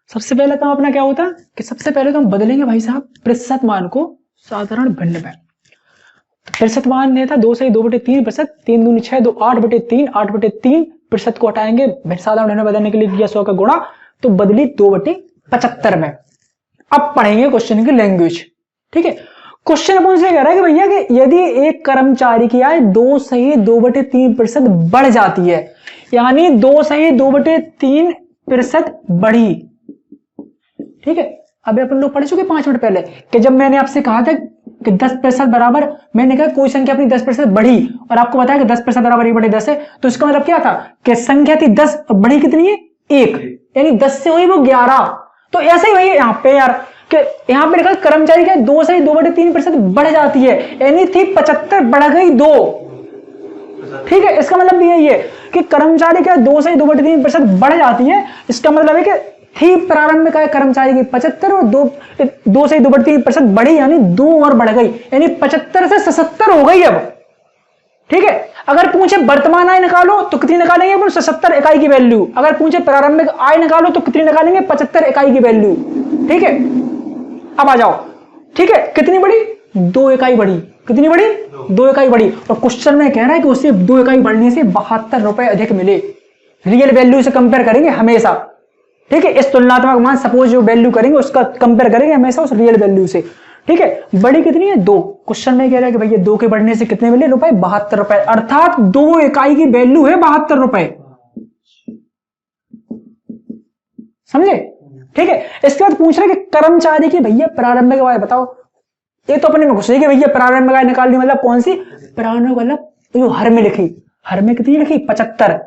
सबसे पहले तो अपना क्या होता है कि सबसे पहले तो हम बदलेंगे भाई साहब प्रतिशत मान को साधारण भिन्न में। प्रतिशत मान नहीं था 2 सही 2/3%, 3 दूनी 6, 2 8/3, 8/3 प्रतिशत को हटाएंगे, साधारण भिन्न बदलने के लिए किया 100 का गुणा, तो बदली 2/75 में। अब पढ़ेंगे क्वेश्चन की लैंग्वेज, ठीक है। क्वेश्चन अपन से कह रहा है कि भैया कि यदि एक कर्मचारी की आय 2 सही 2/3% बढ़ जाती है, यानी 2 सही 2/3% बढ़ी, ठीक है। अभी अपन लोग पढ़ चुके 5 मिनट पहले कि जब मैंने आपसे कहा था कि 10% बराबर, मैंने कहा कोई संख्या अपनी 10% बढ़ी और आपको बताया कि 10% बराबर 1/10 है, तो इसका मतलब क्या था कि संख्या थी 10 और बढ़ी कितनी है 1, यानी 10 से हुई वो 11। तो ऐसे ही भैया यहाँ पे यार कि यहाँ पे लिखा कर्मचारी का 2 से 2/3% बढ़ जाती है, यानी थी 75 बढ़ गई 2, ठीक है। इसका मतलब भी यही है कि कर्मचारी का 2 से 2/3% बढ़ जाती है। इसका मतलब है कि थी प्रारंभिक आय कर्मचारी की 75 और 2 से 2/3% बढ़ी, यानी 2 और बढ़ गई, यानी 75 से 77 हो गई अब, ठीक है। अगर पूछे वर्तमान आय निकालो तो कितनी निकालेंगे अपन, 77 इकाई की वैल्यू। अगर पूछे प्रारंभिक आय निकालो तो कितनी निकालेंगे, 75 इकाई की वैल्यू, ठीक है। अब आ जाओ, ठीक है, कितनी बढ़ी, 2 इकाई बढ़ी, कितनी बढ़ी, 2 इकाई बढ़ी। और क्वेश्चन में कह रहा है कि उससे 2 इकाई बढ़ने से 72 रुपए अधिक मिले। रियल वैल्यू से कंपेयर करेंगे हमेशा, ठीक है। इस तुलनात्मक मान सपोज जो वैल्यू करेंगे उसका कंपेयर करेंगे हमेशा उस रियल वैल्यू से, ठीक है। बड़ी कितनी है 2। क्वेश्चन में कह रहा है कि भैया 2 के बढ़ने से कितने मिले रुपए, 72 रुपए, अर्थात 2 इकाई की वैल्यू है 72 रुपए, समझे, ठीक है। इसके बाद पूछ रहे कि कर्मचारी की भैया प्रारंभिक आय बताओ। ये तो अपने में घुस कि भैया प्रारंभिक आय निकालनी, मतलब कौन सी प्रारंभिक, मतलब जो हर में लिखी, हर में कितनी लिखी 75,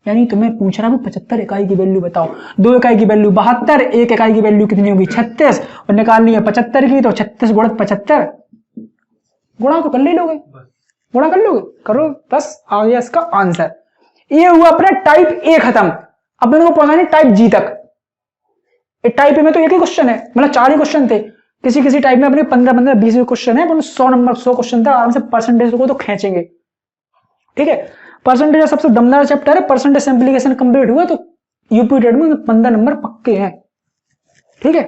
यानी तुम्हें पूछ रहा हूं 75 इकाई की वैल्यू बताओ। 2 इकाई की वैल्यू 72, 1 इकाई की वैल्यू कितनी होगी 36, और निकालनी है 75 की, तो 36 गुणित 75 गुणा तो कर ले लोगे, गुणा कर लोगे, करो, बस आ गया इसका आंसर। ये हुआ अपना टाइप ए खत्म। अब मैंने को पहुंचाने टाइप जी तक। टाइप ए में तो एक ही क्वेश्चन है, मतलब 4 ही क्वेश्चन थे। किसी किसी टाइप में अपने 15-15, 20 क्वेश्चन है, 100 नंबर 100 क्वेश्चन था, आराम से परसेंटेज को तो खींचेंगे। ठीक है, परसेंटेज सबसे दमदार चैप्टर है। परसेंटेज सिंप्लीफिकेशन कंप्लीट हुआ तो यूपी टेट में 15 नंबर पक्के हैं। ठीक है,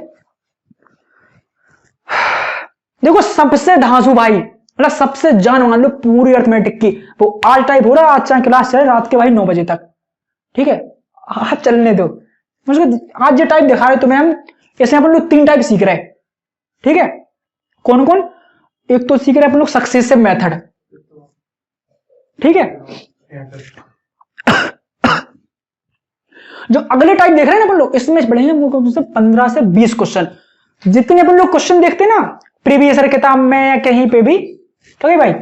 देखो सबसे धांसू भाई, मतलब सबसे जान मान लो पूरी अर्थमेटिक की, वो आज टाइप हो रहा है, आज चाहे क्लास चले रात के भाई 9 बजे तक। ठीक है, आज चलने दो, मुझको आज जो टाइप दिखा रहे तुम्हें हम, इसमें अपन लोग 3 टाइप सीख रहे हैं। ठीक है, कौन कौन? एक तो सीख रहे हैं अपन लोग सक्सेसिव मेथड। ठीक है, जो अगले टाइप देख रहे हैं ना अपन लोग, इसमें बढ़ेंगे 15 से 20 क्वेश्चन। जितने अपन लोग क्वेश्चन देखते हैं ना प्रीवियस ईयर किताब में या कहीं पे भी, तो भाई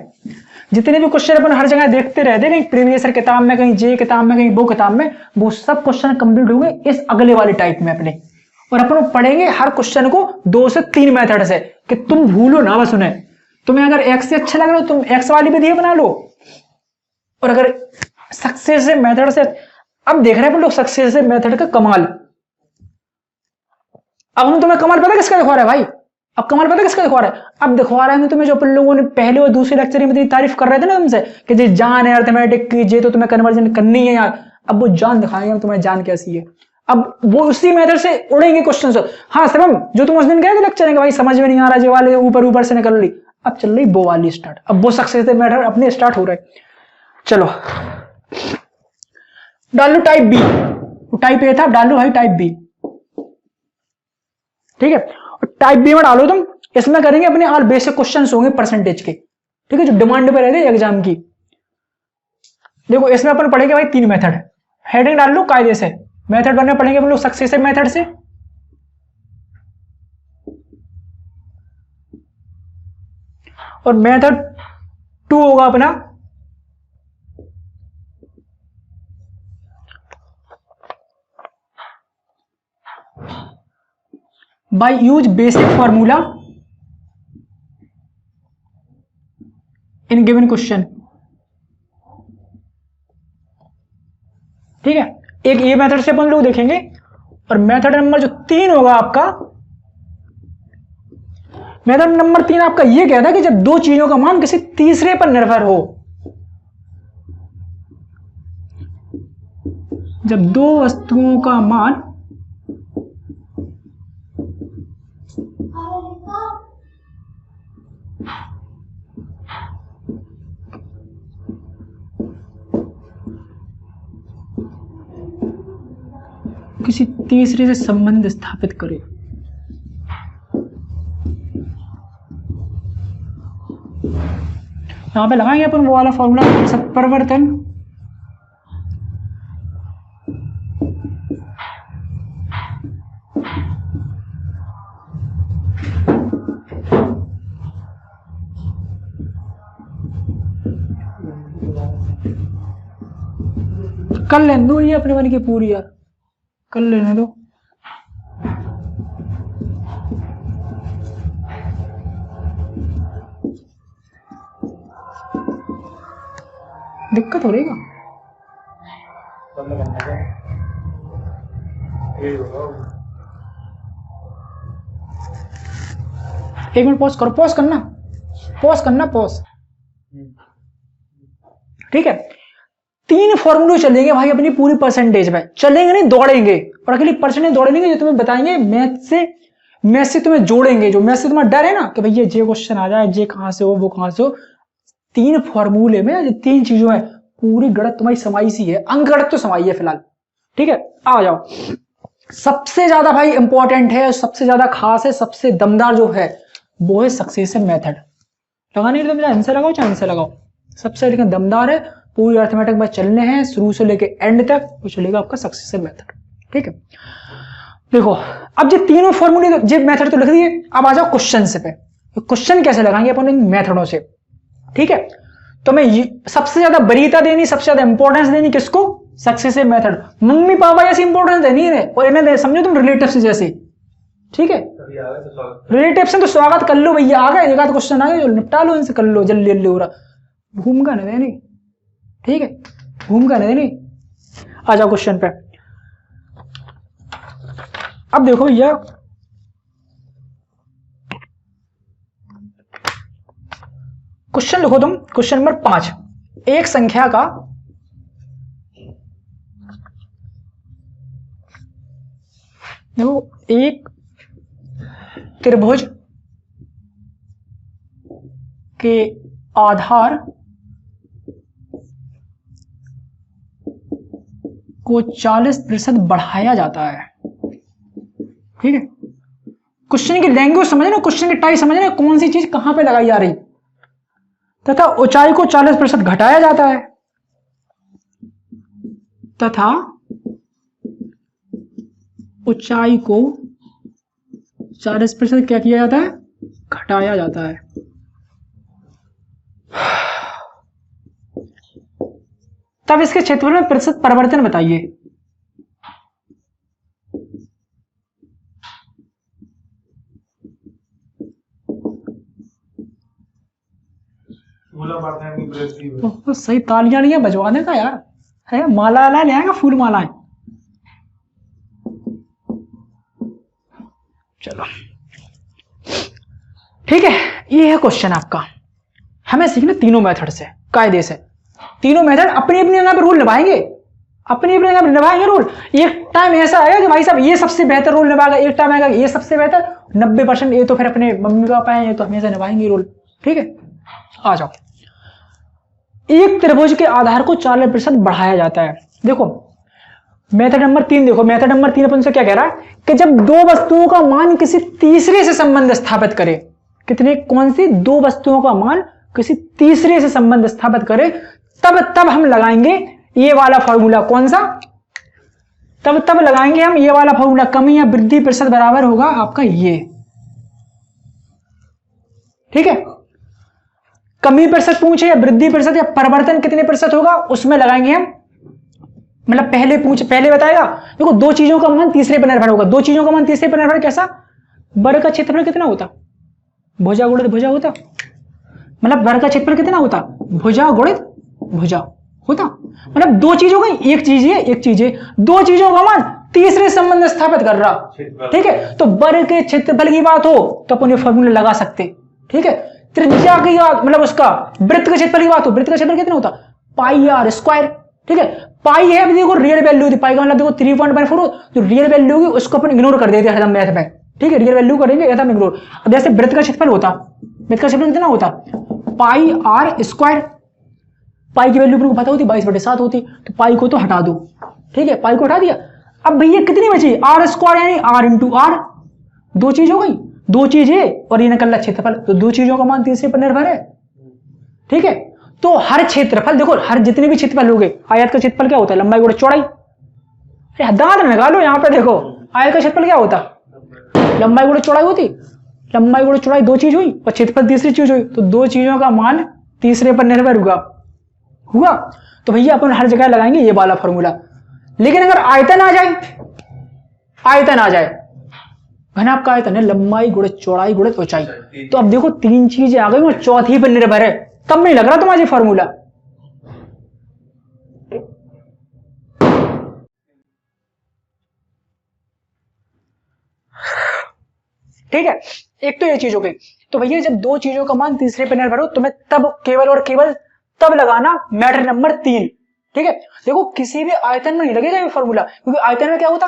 जितने भी क्वेश्चन अपन हर जगह देखते रहते, कहीं प्रीवियस ईयर किताब में, कहीं जे किताब में, कहीं वो किताब में, वो सब क्वेश्चन कंप्लीट होंगे इस अगले वाले टाइप में अपने। और अपन पढ़ेंगे हर क्वेश्चन को 2 से 3 मेथड से, कि तुम भूलो ना बस उन्हें। तुम्हें अगर एक्स से अच्छा लग रहा हो तुम एक्स वाली विधि बना लो, और अगर सक्सेसिव मेथड से, अब देख रहे हैं अपन लोग सक्सेसिव मेथड का कमाल। अब हम तुम्हें कमाल पता किसका दिखा रहा है भाई? अब कमाल पता किसका दिखा रहा है? अब दिखा रहा है तुम्हें जो अपन लोगों ने पहले और दूसरे लेक्चर में इतनी तारीफ कर रहे थे ना तुमसे, कि जी जान है अर्थमेटिक की, जे तो तुम्हें कन्वर्जन करनी है यार। अब वो जान दिखाएंगे हम तुम्हें जान कैसी है। अब वो उसी मेथड से उड़ेंगे क्वेश्चन से। हाँ शिवम, जो तुम उस दिन गए थे लेक्चर में भाई समझ में नहीं आ रहा, जे वाले ऊपर ऊपर से निकल रही, अब चल रही वो वाली स्टार्ट। अब वो सक्सेसिव मेथड अपने स्टार्ट हो रहे। चलो डाल लो टाइप बी, टाइप ए था, डाल लो भाई टाइप बी। ठीक है, और टाइप बी में डालो तुम, इसमें करेंगे अपने और बेसिक क्वेश्चंस होंगे परसेंटेज के। ठीक है, जो डिमांड पे रहते एग्जाम की। देखो इसमें अपन पढ़ेंगे भाई 3 मेथड। हेडिंग डाल लो कायदे से, मेथड बनने पड़ेंगे अपन लोग सक्सेसिव मेथड से। और मेथड 2 होगा अपना by use basic formula in given question। ठीक है, एक ये मेथड से अपन लोग देखेंगे। और मेथड नंबर जो 3 होगा आपका, मेथड नंबर 3 आपका ये कहता है कि जब 2 चीजों का मान किसी तीसरे पर निर्भर हो, जब 2 वस्तुओं का मान किसी तीसरे से संबंध स्थापित करे। यहां पे लगाएंगे अपन वो वाला फॉर्मूला, सब परिवर्तन कर लेने दो, ये अपने मन की पूरी यार कर लेने दो। दिक्कत हो रही है। एक मिनट पॉज करो, पॉज करना पॉज। ठीक है, 3 फॉर्मूले चलेंगे भाई अपनी पूरी परसेंटेज में, चलेंगे नहीं दौड़ेंगे। और अगली परसेंटेज दौड़ेंगे जो तुम्हें बताएंगे मैथ से तुम्हें जोड़ेंगे। जो मैथ से तुम्हारा डर है ना कि भैया जे क्वेश्चन आ जाए, जे कहां से हो वो कहां से हो, 3 फॉर्मूले में जो 3 चीजों है पूरी गणित तुम्हारी समाई सी है, अंक गणित तो समाई है फिलहाल। ठीक है, आ जाओ। सबसे ज्यादा भाई इंपॉर्टेंट है, सबसे ज्यादा खास है, सबसे दमदार जो है वो है सक्सेसिव मेथड। लगाने के लिए मेरा आंसर लगाओ चाहे आंसर लगाओ, सबसे लेकिन दमदार है। पूरी अर्थमेटिक में चलने हैं शुरू से लेके एंड तक, वो चलेगा आपका सक्सेसिव मेथड। ठीक है, देखो अब जो तीनों फॉर्मूले जो मेथड तो लिख दिए, अब आ जाओ क्वेश्चन से पे। क्वेश्चन कैसे लगाएंगे अपन इन मेथडों से। ठीक है, तो मैं सबसे ज्यादा वरीयता देनी, सबसे ज्यादा इंपॉर्टेंस देनी किसको? Successive method. मम्मी पापा जैसी इंपॉर्टेंस देनी है, और इन्हें समझो तुम रिलेटिव से जैसे। ठीक है, रिलेटिव से तो स्वागत कर लो भैया, आ गए, एक आध क्वेश्चन आ गए जो निपटा लो इनसे, कर लो जल्दी जल्दी हो रहा, भूमिका नहीं देनी, ठीक है, भूमिका नहीं देनी। आ जाओ क्वेश्चन पे। अब देखो भैया, क्वेश्चन लिखो तुम, क्वेश्चन नंबर 5, एक संख्या का देखो, एक त्रिभुज के आधार को 40% बढ़ाया जाता है, ठीक है। क्वेश्चन की लैंग्वेज समझना, क्वेश्चन की टाइप समझना, कौन सी चीज कहां पे लगाई जा रही, तथा ऊंचाई को 40% घटाया जाता है, तथा ऊंचाई को 40% क्या किया जाता है, घटाया जाता है। तब इसके क्षेत्रफल में प्रतिशत परिवर्तन बताइए। तो सही, तालियां नहीं बजवा देगा यार, है माला ले आएगा, फूल मालाएं। चलो ठीक है, ये है क्वेश्चन आपका। हमें सीखना तीनों मेथड से, कायदे से, तीनों मेथड अपनी अपनी जगह पर रूल निभाएंगे, अपनी अपनी जगह पर निभाएंगे रूल। एक टाइम ऐसा आएगा कि भाई साहब ये सबसे बेहतर रूल निभाएगा, एक टाइम आएगा ये सबसे बेहतर, 90% ये तो फिर अपने मम्मी पापा हैं, ये तो हमेशा निभाएंगे रूल, ठीक है। आ जाओ, एक त्रिभुज के आधार को 40% बढ़ाया जाता है। देखो मेथड नंबर 3 देखो, मेथड नंबर 3 अपन से क्या कह रहा है कि जब दो वस्तुओं का मान किसी तीसरे से संबंध स्थापित करे, कितने, कौन सी, दो वस्तुओं का मान किसी तीसरे से संबंध स्थापित करे, तब हम लगाएंगे ये वाला फॉर्मूला। कौन सा, तब लगाएंगे हम ये वाला फॉर्मूला, कमी या वृद्धि प्रतिशत बराबर होगा आपका ये, ठीक है। कमी प्रतिशत पूछे या वृद्धि प्रतिशत या परिवर्तन कितने प्रतिशत होगा, उसमें लगाएंगे हम, मतलब पहले बताएगा। देखो दो चीजों का मान तीसरे पर निर्भर होगा, दो चीजों का मान तीसरे पर निर्भर कैसा, वर्ग का क्षेत्रफल कितना होता, भुजा गुणित भुजा होता, मतलब वर्ग का क्षेत्रफल कितना होता, भुजा गुणित भुजा होता, मतलब दो चीजों का, एक चीज है, दो चीजों का मान तीसरे संबंध स्थापित कर रहा, ठीक है। तो वर्ग के क्षेत्रफल की बात हो तो अपन ये फॉर्मूला लगा सकते, ठीक है। त्रिज्या की बात, मतलब उसका वृत्त के क्षेत्रफल की बात हो, वृत्त का क्षेत्रफल कितना होता, पाई आर स्क्वायर, ठीक है। पाई है, देखो रियल वैल्यू होती, पाई का मतलब देखो 3.4 हो, जो रियल वैल्यू होगी उसको अपन इग्नोर कर देते हैं मैथ में, ठीक है, रियल वैल्यू करेंगे एकदम इग्नोर। अब जैसे वृत्त का क्षेत्रफल होता, वृत्त का क्षेत्रफल कितना होता, पाई आर स्क्वायर, पाई की वैल्यू पता होती 22/7 होती, तो पाई को तो हटा दो, ठीक है, पाई को हटा दिया। अब भैया कितनी बची, आर स्क्वायर यानी आर इंटू आर, दो चीज हो गई, दो चीजें और ये निकल क्षेत्रफल, तो दो चीजों का मान तीसरे पर निर्भर है, ठीक है। तो हर क्षेत्रफल देखो, हर जितने भी क्षेत्रफल हो गए, आयत का क्षेत्रफल क्या होता है, लंबाई गुणा चौड़ाई, दांत निकालो यहां पे देखो, आयत का क्षेत्रफल क्या होता, लंबाई गुणा चौड़ाई होती, लंबाई गुणा चौड़ाई दो चीज हुई और क्षेत्रफल तीसरी चीज हुई, तो दो चीजों का मान तीसरे पर निर्भर हुआ। तो भैया अपन हर जगह लगाएंगे ये वाला फॉर्मूला। लेकिन अगर आयतन आ जाए, घनाभ का आयतन है लंबाई गुणित चौड़ाई गुणित ऊंचाई, तो अब देखो तीन चीजें आ गई और चौथी पर निर्भर है, तब नहीं लग रहा तुम्हारा फॉर्मूला, ठीक है। एक तो ये चीज हो गई। तो भैया जब दो चीजों का मान तीसरे पर निर्भर हो, तुम्हें तब केवल और केवल तब लगाना मैटर नंबर 3, ठीक है। देखो किसी भी आयतन में नहीं लगेगा ये फॉर्मूला, क्योंकि आयतन में क्या होता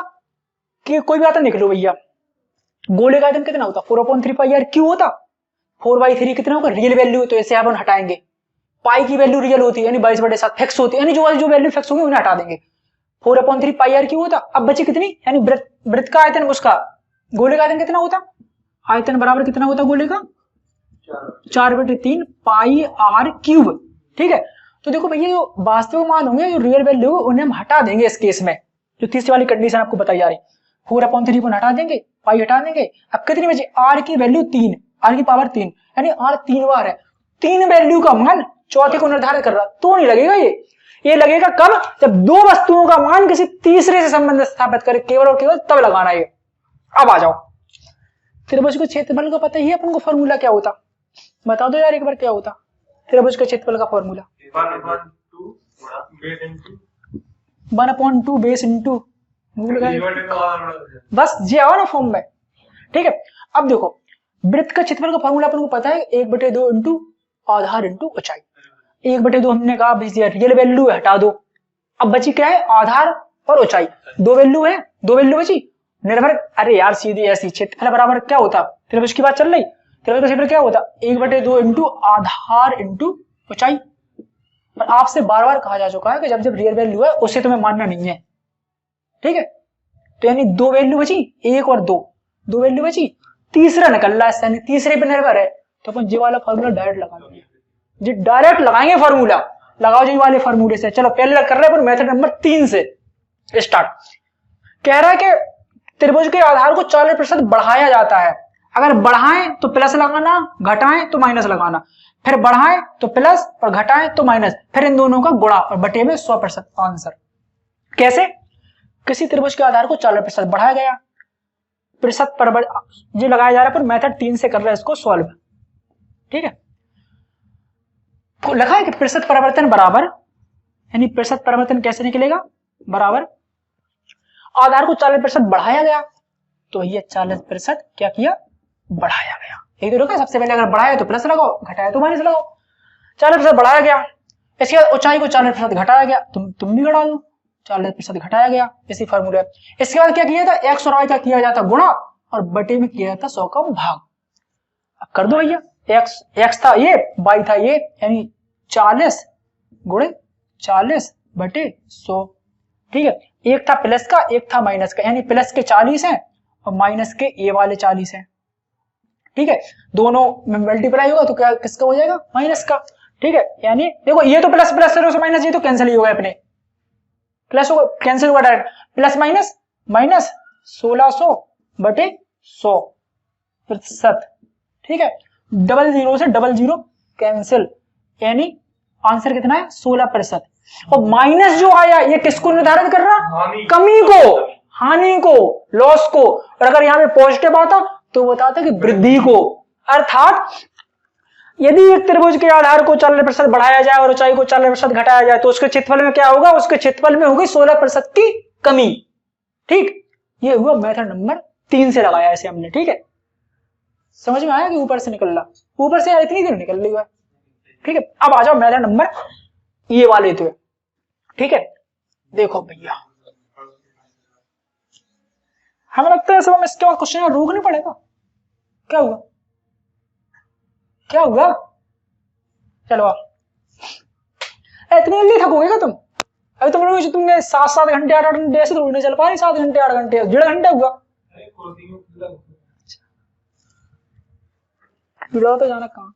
कि कोई भी आयतन लिख लो भैया, गोले का आयतन कितना होता, 4/3 पाई आर क्यू होता, 4/3 कितना होगा, रियल वैल्यू, तो ऐसे अपन हटाएंगे, पाई की वैल्यू रियल होती है यानी 22/7 फिक्स होती है, यानी जो वैल्यू फिक्स होगी उन्हें हटा देंगे, 4/3 पाई आर क्यू होता। अब बची कितनी, यानी वृत्त का आयतन, उसका गोले का आयतन कितना होता, आयतन बराबर कितना होता गोले का, 4/3 पाई आर क्यूब, ठीक है। तो देखो भैया जो वास्तविक मान होंगे, जो रियल वैल्यू उन्हें हम हटा देंगे इस केस में, जो तीसरी वाली कंडीशन आपको बताई जा रही, 4/3 को हटा देंगे, पाई हटा देंगे। अब कितनी बची, आर की वैल्यू 3, आर की पावर 3, यानी आर 3 बार है, 3 वैल्यू का मान चौथे को निर्धारित कर रहा, तो नहीं लगेगा ये लगेगा कब, जब दो वस्तुओं का मान किसी तीसरे से संबंध स्थापित करे, केवल और केवल तब लगाना ये। अब आ जाओ, त्रिभुज के क्षेत्रफल का पता ही है अपन को, फॉर्मूला क्या होता बता दो यार एक बार, क्या होता त्रिभुज के क्षेत्रफल का फॉर्मूला? 1/2 बेस इंटू, बस ये आओ ना फॉर्म में, ठीक है। अब देखो वृत्त का क्षेत्रफल का फॉर्मूला अपन को पता है 1/2 इंटू आधार इंटू ऊंचाई। 1/2 हमने कहा रियल वैल्यू है, हटा दो। अब बची क्या है? आधार और ऊंचाई, दो वैल्यू बची निर्भर। अरे यार सीधी ऐसी, क्षेत्रफल बराबर क्या होता? त्रिभुज की बात चल रही, त्रिभुज का क्षेत्रफल क्या होता? 1/2 इंटू आधार इंटू ऊंचाई। पर आपसे बार बार कहा जा चुका है कि जब जब रियल वैल्यू है उसे तुम्हें मानना नहीं है, ठीक है। तो यानी दो वैल्यू बची, 1 और 2, दो वैल्यू बची, तीसरा निकल रहा है, यानी तीसरे पे निर्भर है। तो अपन ये वाला फॉर्मूला डायरेक्ट लगा देंगे, जी डायरेक्ट लगाएंगे फॉर्मूला, लगाओ जी वाले फॉर्मूले से। चलो पहले कर रहे हैं मेथड नंबर 3 से स्टार्ट। कह रहा है कि त्रिभुज के आधार को 40% बढ़ाया जाता है। अगर बढ़ाएं तो प्लस लगाना, घटाएं तो माइनस लगाना, फिर बढ़ाएं तो प्लस और घटाएं तो माइनस, फिर इन दोनों का गुणा और बटे में 100%। आंसर कैसे? किसी त्रिभुज के आधार को 40% बढ़ाया गया, प्रतिशत पर जो लगाया जा रहा है, पर मेथड 3 से कर रहे हैं इसको सॉल्व, ठीक है। लिखा है कि प्रतिशत परिवर्तन बराबर, यानी प्रतिशत परिवर्तन कैसे निकलेगा? बराबर आधार को 40% बढ़ाया गया, तो ये 40% क्या किया? बढ़ाया गया। एक तो सबसे पहले अगर बढ़ाया तो प्लस लगाओ, घटाया तो माइनस लगाओ। 40% बढ़ाया गया, इसके बाद ऊंचाई को 40% घटाया गया, तुम भी घटा दो, 40% घटाया गया, इसी फॉर्मूले। इसके बाद क्या किया था? एक्स और वाई का किया जाता गुणा और बटे में किया जाता 100 का भाग। अब कर दो भैया, एक्स था ये, वाई था ये, यानी 40 गुणे 40 बटे 100, ठीक है। एक था प्लस का, एक था माइनस का, यानी प्लस के 40 है और माइनस के ए वाले 40 है, ठीक है। दोनों में मल्टीप्लाई होगा तो क्या किसका हो जाएगा? माइनस का, ठीक है। यानी देखो ये तो प्लस प्लस से माइनस, ये तो कैंसिल ही हो गया, अपने प्लस होगा कैंसिल होगा डायरेक्ट, प्लस माइनस माइनस 1600 बटे 100%, ठीक है। डबल जीरो से डबल जीरो कैंसिल, यानी आंसर कितना है? 16%। और माइनस जो आया ये किसको निर्धारित कर रहा? कमी को, हानि को, लॉस को। और अगर यहां पे पॉजिटिव आता तो बताता कि वृद्धि को। अर्थात यदि एक त्रिभुज के आधार को 40% बढ़ाया जाए और ऊंचाई को 40% घटाया जाए तो उसके क्षेत्रफल में क्या होगा? उसके क्षेत्रफल में होगी 16% की कमी, ठीक। ये हुआ मेथड नंबर 3 से लगाया ऐसे हमने, ठीक है। समझ में आया कि ऊपर से निकल रहा, ऊपर से इतनी देर निकल रही है, ठीक है। अब आ जाओ मेथड नंबर ये वाले तो, ठीक है। देखो भैया हमें लगता है सब हम इसके बाद क्वेश्चन रोकने पड़ेगा। क्या हुआ? क्या हुआ? चलो इतनी जल्दी थकोगे क्या तुम? अभी तुम लोग तुमने 7-7 घंटे 8-8 घंटे ऐसे तो नहीं चल पा रही, 7 घंटे 8 घंटे 1.5 घंटा हुआ, जुड़ा तो जाना कहां,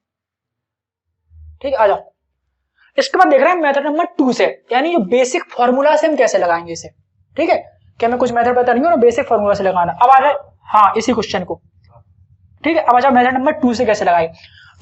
ठीक है। आ जाओ इसके बाद देख रहे हैं मेथड नंबर 2 से, यानी जो बेसिक फॉर्मूला से हम कैसे लगाएंगे इसे, ठीक है। क्या मैं कुछ मेथड बता रही हूँ, बेसिक फॉर्मूला से लगाना। अब आ जाए हाँ इसी क्वेश्चन को, ठीक है। अब आ जाओ मेथड नंबर 2 से कैसे लगाए,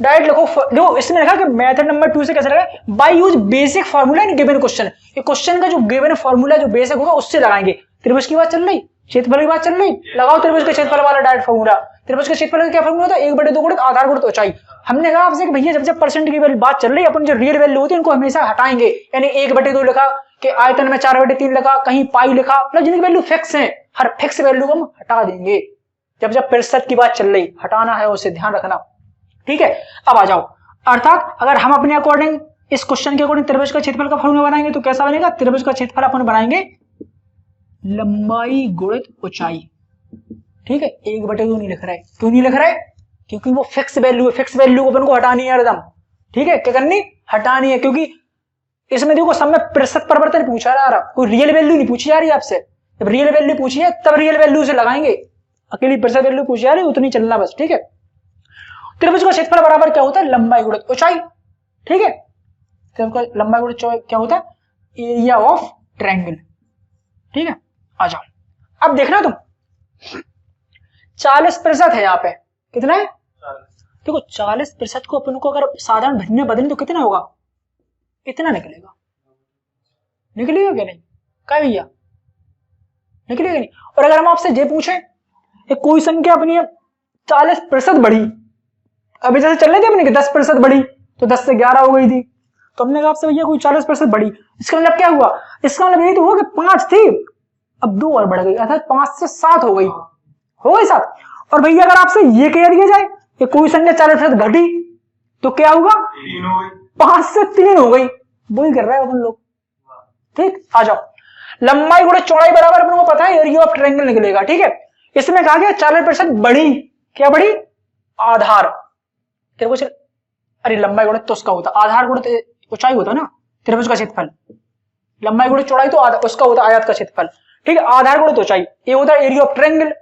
डायरेक्ट देखो इसमें लिखा कि मेथड नंबर 2 से कैसे लगाए, by use basic formula in given question. ये क्वेश्चन का जो गिवन फॉर्मूला जो बेसिक होगा उससे लगाएंगे। त्रिभुज की बात चल रही, क्षेत्रफल की बात चल रही, लगाओ त्रिभुज के क्षेत्रफल वाला डायरेक्ट फॉर्मूला। त्रिभुज के क्षेत्रफल का क्या फॉर्मूला होता है? 1/2 गुणित आधार गुणित ऊंचाई। हमने कहा आपसे कि भैया जब जब परसेंट की बात चल रही है अपन जो रियल वैल्यू होती है उनको हमेशा हटाएंगे, यानी 1/2 लिखा कि आयतन में 4/3 लिखा, कहीं पाई लिखा, मतलब जिनकी वैल्यू फिक्स है हर फिक्स वैल्यू को हम हटा देंगे। जब जब प्रतिशत की बात चल रही हटाना है उसे ध्यान रखना, ठीक है। अब आ जाओ, अर्थात अगर हम अपने अकॉर्डिंग इस क्वेश्चन के अकॉर्डिंग त्रिभुज का क्षेत्रफल का फॉर्मूला बनाएंगे तो कैसा बनेगा? त्रिभुज का क्षेत्रफल अपन बनाएंगे लंबाई गुणित ऊंचाई, ठीक है। 1/2 नहीं लिख रहा है, क्यों नहीं लिख रहा है? क्योंकि वो फिक्स वैल्यू है, फिक्स वैल्यू को अपन को हटानी है एकदम, ठीक है। क्या करनी? हटानी है, क्योंकि इसमें देखो सब में प्रतिशत परिवर्तन पूछा जा रहा, कोई रियल वैल्यू नहीं पूछी जा रही आपसे। जब रियल वैल्यू पूछी है तब रियल वैल्यू से लगाएंगे, अकेली प्रतिशत वैल्यू पूछी जा रही उतनी चलना बस, ठीक है। त्रिभुज का क्षेत्रफल बराबर क्या होता है? लंबाई गुणित ऊंचाई, ठीक है। त्रिभुज का लंबाई गुणित क्या होता है? एरिया ऑफ ट्रायंगल, ठीक है। आ जाओ अब देखना तुम 40% है यहाँ पे, कितना है? देखो 40% को अपन को अगर साधारण भिन्न में बदलें तो कितना होगा? इतना निकलेगा, निकलेगा क्या नहीं? क्या भैया निकलेगा नहीं? और अगर हम आपसे ये पूछें कोई संख्या अपनी 40% बढ़ी। अभी जैसे चल रहे थे अपने कि 10% बढ़ी तो 10 से 11 हो गई थी, तो हमने कहा आपसे भैया कोई 40% बढ़ी, इसका मतलब क्या हुआ? इसका मतलब यही तो हुआ कि 5 थी अब 2 और बढ़ गई, अर्थात 5 से 7 हो गई, 7। और भैया अगर आपसे ये कह दिया जाए कि कोई संख्या 40% घटी तो क्या होगा? 5 से 3 हो गई, वही कर रहे हैं अपन लोग। ठीक, आ जाओ। लंबाई गुणे चौड़ाई बराबर अपन को पता है एरिया ऑफ ट्रायंगल निकलेगा। ठीक है, इसमें कहा गया 40% बढ़ी, क्या बढ़ी? आधार। त्रिभुज, अरे लंबाई गुणे तो उसका होता, आधार गुणे ऊंचाई होता ना, त्रिभुज का क्षेत्रफल। लंबाई गुणे चौड़ाई तो उसका होता आयत का क्षेत्रफल। ठीक है, आधार गुणे तो ऊंचाई, ये होता है एरिया ऑफ ट्रायंगल।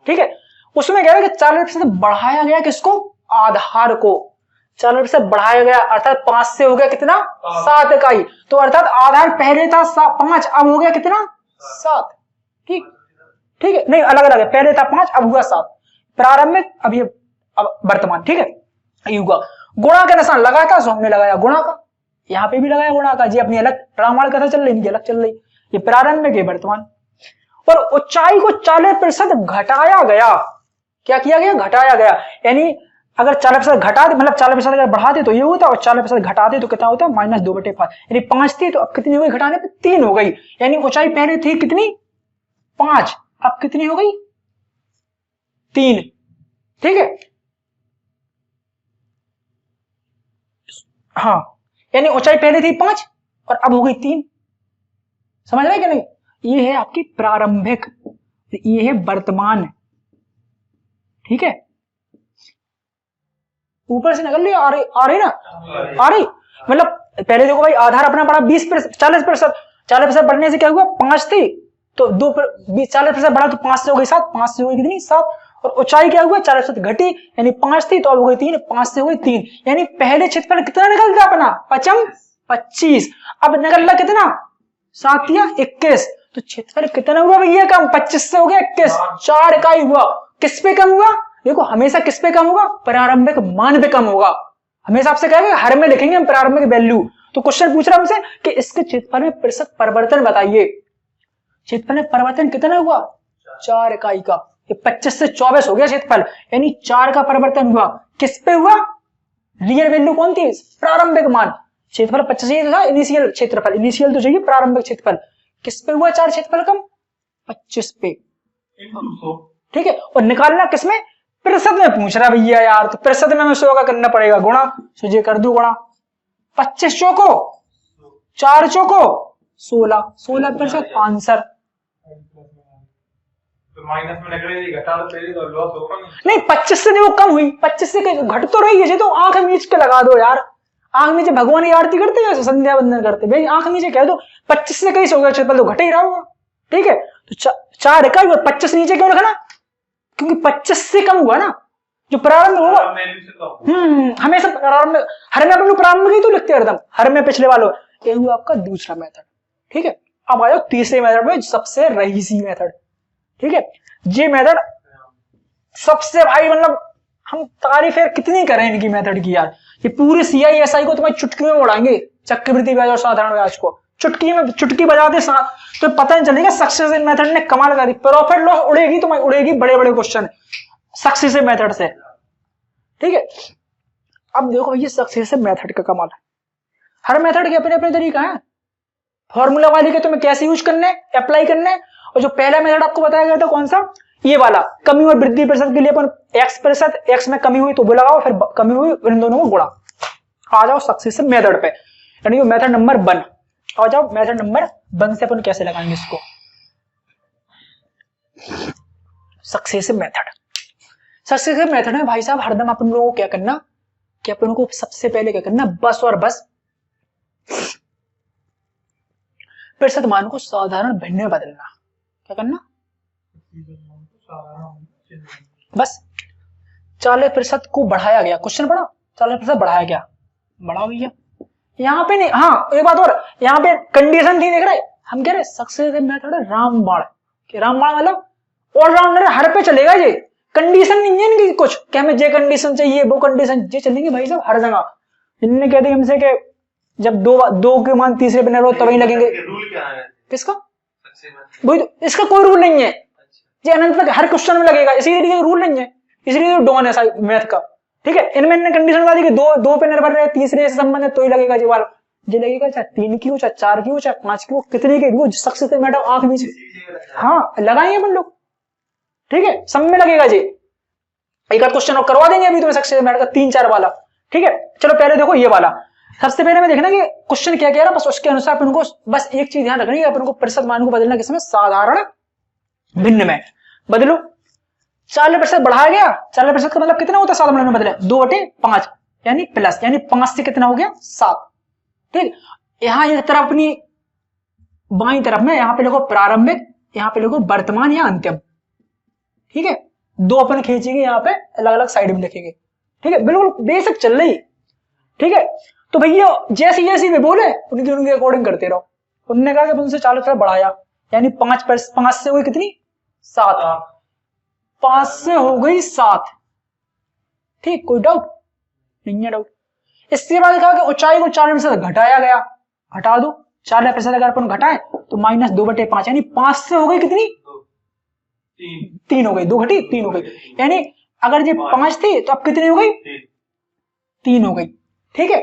ठीक है, उसमें क्या है कि 40% बढ़ाया गया किसको? आधार को 40% बढ़ाया गया, अर्थात 5 से हो गया कितना? 7 इकाई। तो अर्थात आधार पहले था 5, अब हो गया कितना? 7। ठीक, ठीक है, नहीं अलग अलग है, पहले था 5 अब हुआ 7। प्रारंभिक, अब ये अब वर्तमान। ठीक है, ये हुआ। गुणा का निशान लगा था, सो हमने लगाया गुणा का, यहाँ पे भी लगाया गुणा का। जी अपनी अलग रामायण कथा चल रही, इनकी अलग चल रही। ये प्रारंभिक है वर्तमान। और ऊंचाई को 40% घटाया गया। क्या किया गया? घटाया गया। यानी अगर 40% घटा दे, मतलब 40% अगर बढ़ा दे तो ये होता, और 40% घटा दे तो कितना होता? -2/5। यानी 5 थी तो अब कितनी हो गई? घटाने पे 3 हो गई। यानी ऊंचाई पहले थी कितनी? 5, अब कितनी हो गई? 3। ठीक है, हाँ, यानी ऊंचाई पहले थी 5 और अब हो गई 3। समझ रहे कि नहीं? ये है आपकी प्रारंभिक, ये है वर्तमान। ठीक है, ऊपर से निकल रही आ रही ना, आ रही। मतलब पहले देखो भाई, आधार अपना बढ़ा 20%, 40%। 40% बढ़ने से क्या हुआ? 5 थी तो 40% बढ़ा तो 5 से हो गई 7, 5 से हो गई कितनी? 7। और ऊंचाई क्या हुआ? 40% घटी, यानी 5 थी तो अब हो गई 3, 5 से हो गई 3। यानी पहले क्षेत्रफल कितना निकल गया अपना? 25। अब निकल रहा कितना? 7 या 21। तो क्षेत्रफल कितना हुआ भैया? कम, 25 से हो गया 21, 4 इकाई हुआ। किस पे कम हुआ? देखो हमेशा किस पे कम होगा? प्रारंभिक मान पे कम होगा। हमेशा आपसे कहेगा हर में लिखेंगे हम प्रारंभिक वैल्यू। तो क्वेश्चन पूछ रहा है हमसे कि इसके क्षेत्रफल में प्रतिशत परिवर्तन बताइए। क्षेत्रफल में परिवर्तन कितना हुआ? 4 इकाई का। ये 25 से 24 हो गया क्षेत्रफल, यानी 4 का परिवर्तन हुआ। किस पे हुआ? रियल वैल्यू कौन थी? प्रारंभिक मान। क्षेत्रफल 25 था, इनिशियल क्षेत्रफल, इनिशियल तो चाहिए प्रारंभिक क्षेत्रफल। किस पे हुआ 4 क्षेत्रफल कम? 25 पे। ठीक है, और निकालना किसमें? प्रतिशत में पूछ रहा भैया यार, तो प्रतिशत में हमें 100 का करना पड़ेगा गुणा। तो ये कर दू गुणा, 25 चौको 4 चौको 16, 16% आंसर। तो माइनस में निकलेगी, घटा लो तो लॉस होगा नहीं। 25 से देखो कम हुई, 25 से घट तो रही है। तो आंख मीच के लगा दो यार, आंख नीचे भगवान की आरती करते हैं, संध्या वंदन करते भाई, आंख नीचे कह दो 25 से कैसे हो गया क्षेत्रफल? तो घट ही रहा होगा। ठीक है, तो 4 इकाई और 25 नीचे क्यों रखना? क्योंकि 25 से कम हुआ ना, जो प्रारंभ होगा। हमेशा प्रारंभ, हर में अपन लोग प्रारंभ ही तो लिखते हैं हरदम, हर में पिछले वालों। ये हुआ आपका दूसरा मेथड। ठीक है, अब आ जाओ तीसरे मेथड में, सबसे रईसी मेथड। ठीक है, ये मेथड सबसे भाई, मतलब हम तारीफें कितनी करें इनकी मेथड की यार। ये पूरे CISI को तुम्हारी चुटकी में उड़ाएंगे, चक्रवृद्धि ब्याज और साधारण ब्याज को चुटकी में, चुटकी बजाते साथ तो पता नहीं चलेगा। सक्सेसिव मेथड ने कमाल कर दी, प्रॉफिट लॉस उड़ेगी तुम्हारी, उड़ेगी बड़े बड़े क्वेश्चन सक्सेसिव मेथड से। ठीक है, अब देखो ये सक्सेसिव मेथड का कमाल है। हर मेथड के अपने अपने तरीका है, फॉर्मूला वाले के तुम्हें कैसे यूज करने, अप्लाई करने। और जो पहला मेथड आपको बताया गया था कौन सा? ये वाला, कमी और वृद्धि प्रतिशत के लिए अपन x%, x में कमी हुई तो वो लगाओ, फिर कमी हुई इन दोनों को गुणा। आ जाओ सक्सेसिव मेथड पे, यानी मेथड नंबर 1। आ जाओ मेथड नंबर 1 से अपन कैसे लगाएंगे इसको, सक्सेसिव मेथड। सक्सेसिव मेथड में भाई साहब हरदम अपन लोगों को क्या करना कि अपन को सबसे पहले क्या करना, बस और बस प्रतिशत मान को साधारण भिन्न में बदलना। क्या करना? बस 40% को बढ़ाया गया, क्वेश्चन पढ़ा, 40% बढ़ाया गया, बढ़ाओ भैया। यहाँ पे नहीं, हाँ एक बात और, यहाँ पे कंडीशन थी, देख रहे हम कह रहे सक्सेसिव मेथड है रामबाण। रामबाण मतलब ऑलराउंडर, हर पे चलेगा ये, कंडीशन नहीं है इनकी कुछ कि हमें ये कंडीशन चाहिए वो कंडीशन, ये चलेंगे भाई साहब हर जगह। इन्होंने कह दिया हमसे कि जब दो के मान तीसरे पे न रहो तभी लगेंगे। रूल क्या है किसका? वही तो, इसका कोई रूल नहीं है, ये अनंत तक हर क्वेश्चन में लगेगा, इसी तरीके का रूल नहीं है। इसलिए तो डॉन है मैथ का। ठीक है, इनमें इन्होंने कंडीशन बता दी कि दो पे निर्भर रहे, तीसरे से संबंध है तो ही लगेगा जी वाला, जो लगेगा चाहे 3 की हो, चाहे 4 की हो, चाहे 5 की हो, कितने की हो, सक्सेस से मैटर आंख नीचे, हाँ लगाएंगे अपन लोग। ठीक है, सब में लगेगा जी। एक आध क्वेश्चन और करवा देंगे अभी तुम्हें सक्सेस मैटर का 3-4 वाला। ठीक है, चलो पहले देखो ये वाला। सबसे पहले मैं देखना कि क्वेश्चन क्या कह रहा, बस उसके अनुसार अपन को बस एक चीज ध्यान रखनी है, अपन को प्रतिशत मान को बदलना किसमें, साधारण भिन्न में बदलो। 40% बढ़ाया गया, 40% का मतलब कितना होता है साधारण में बदले, 2/5 यानी प्लस, यानी 5 से कितना हो गया 7। ठीक, यहां एक तरफ अपनी बाई तरफ में यहां पे लिखो प्रारंभिक, यहां पे लिखो वर्तमान या अंतिम। ठीक है, 2 अपन खींचेंगे यहां पे, अलग अलग साइड में लिखेंगे। ठीक है, बिल्कुल बेसिक चल रही। ठीक है, तो भैया जैसी जैसी वे बोले उनके अकॉर्डिंग करते रहो। उन्होंने कहा कि उनसे 40% बढ़ाया, यानी 5 से हुई कितनी 7, 5 से हो गई 7। ठीक, कोई डाउट नहीं है? डाउट। इसके बाद कहा कि ऊंचाई को 40% घटाया गया, हटा दो। 40% अगर अपन घटाए तो -2/5, यानी 5 से हो गई कितनी 3 हो गई, 2 घटी 3 हो गई, यानी अगर ये 5 थी तो अब कितनी हो गई 3 हो गई। ठीक है,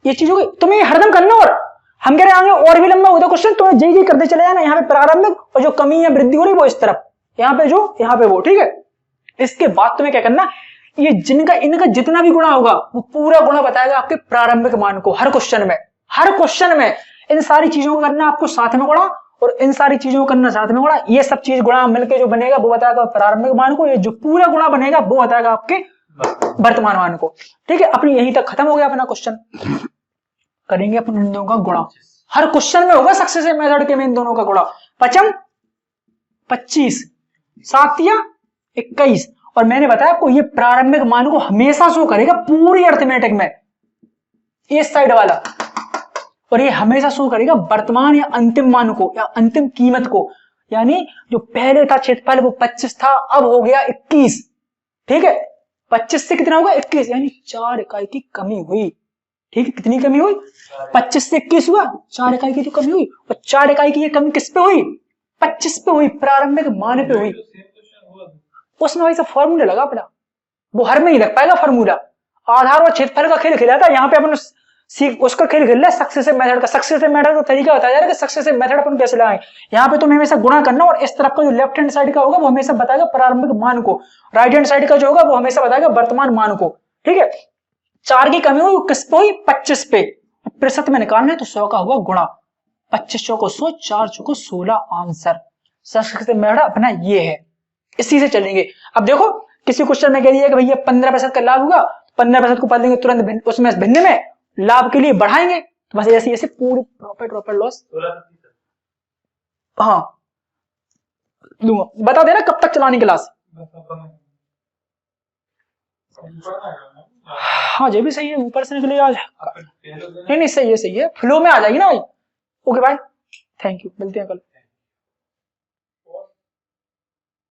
ये चीज हो गई, तुम्हें हरदम करना। और हम कह रहे हैं और भी लंबा होता क्वेश्चन, तुम्हें जी करते चले जाना। यहाँ पे प्रारंभिक और जो कमी या वृद्धि हो रही वो इस तरफ, यहाँ पे जो, यहाँ पे वो। ठीक है, इसके बाद तुम्हें क्या करना, ये जिनका इनका जितना भी गुणा होगा वो पूरा गुणा बताएगा आपके प्रारंभिक मान को। हर क्वेश्चन में, हर क्वेश्चन में इन सारी चीजों को करना आपको साथ में गुणा, और इन सारी चीजों को करना साथ में गुणा। ये सब चीज गुणा मिलकर जो बनेगा वो बताएगा प्रारंभिक मान को, ये जो पूरा गुणा बनेगा वो बताएगा आपके वर्तमान मान को। ठीक है, अपनी यहीं तक खत्म हो गया अपना क्वेश्चन। करेंगे अपन इन दोनों का गुणा, हर क्वेश्चन में होगा सक्सेसिव मेथड के में इन दोनों का गुणा। 5 25, 7 या 21, और मैंने बताया आपको ये प्रारंभिक मान को हमेशा शो करेगा पूरी अर्थमेटिक में, इस साइड वाला, और ये हमेशा शो करेगा वर्तमान या अंतिम मान को या अंतिम कीमत को। यानी जो पहले था क्षेत्रफल वो 25 था, अब हो गया 21। ठीक है, 25 से कितना होगा 21, यानी 4 इकाई की कमी हुई। ठीक है, कितनी कमी हुई, 25 से 21 हुआ, 4 इकाई की तो कमी हुई। और 4 इकाई की ये कमी किस पे हुई, 25 पे हुई, प्रारंभिक मान पे हुई। उसमें वैसा फॉर्मूला लगा अपना, वो हर में ही लग पाएगा फॉर्मूला। आधार और क्षेत्रफल का खेल खेला था, यहाँ पे अपन उसका खेल खेल रहा है सक्सेसिव मेथड का। सक्सेसिव मेथड का तरीका बताया जा रहा है कि सक्सेसिव मेथड अपन कैसे लगाएं। यहाँ पे तुम्हें हमेशा गुणा करना, और इस तरफ का जो लेफ्ट हैंड साइड का होगा वो हमेशा बताएगा प्रारंभिक मान को, राइट हैंड साइड का जो होगा वो हमेशा बताएगा वर्तमान मान को। ठीक है, 4 की कमी हुई, किस पे हुई 25 पे, प्रतिशत में निकालना है तो 100 का हुआ गुणा, 25 चौको 100, 4 चौको 16 आंसर। सक्सेसिव मेथड अपना ये है, इसी से चलेंगे। अब देखो किसी क्वेश्चन में कह रही है कि भैया 15% का लाभ होगा, 15% को बदलेंगे तुरंत उसमें भिन्न में लाभ के लिए बढ़ाएंगे, तो बस ऐसे ऐसे पूरी प्रॉफिट लॉस। हाँ दूंगा, बता देना कब तक चलानी क्लास। हाँ ये भी सही है, ऊपर से निकले आज। नहीं सही है, सही है, फ्लो में आ जाएगी ना भाई। ओके बाय, थैंक यू, मिलते हैं कल।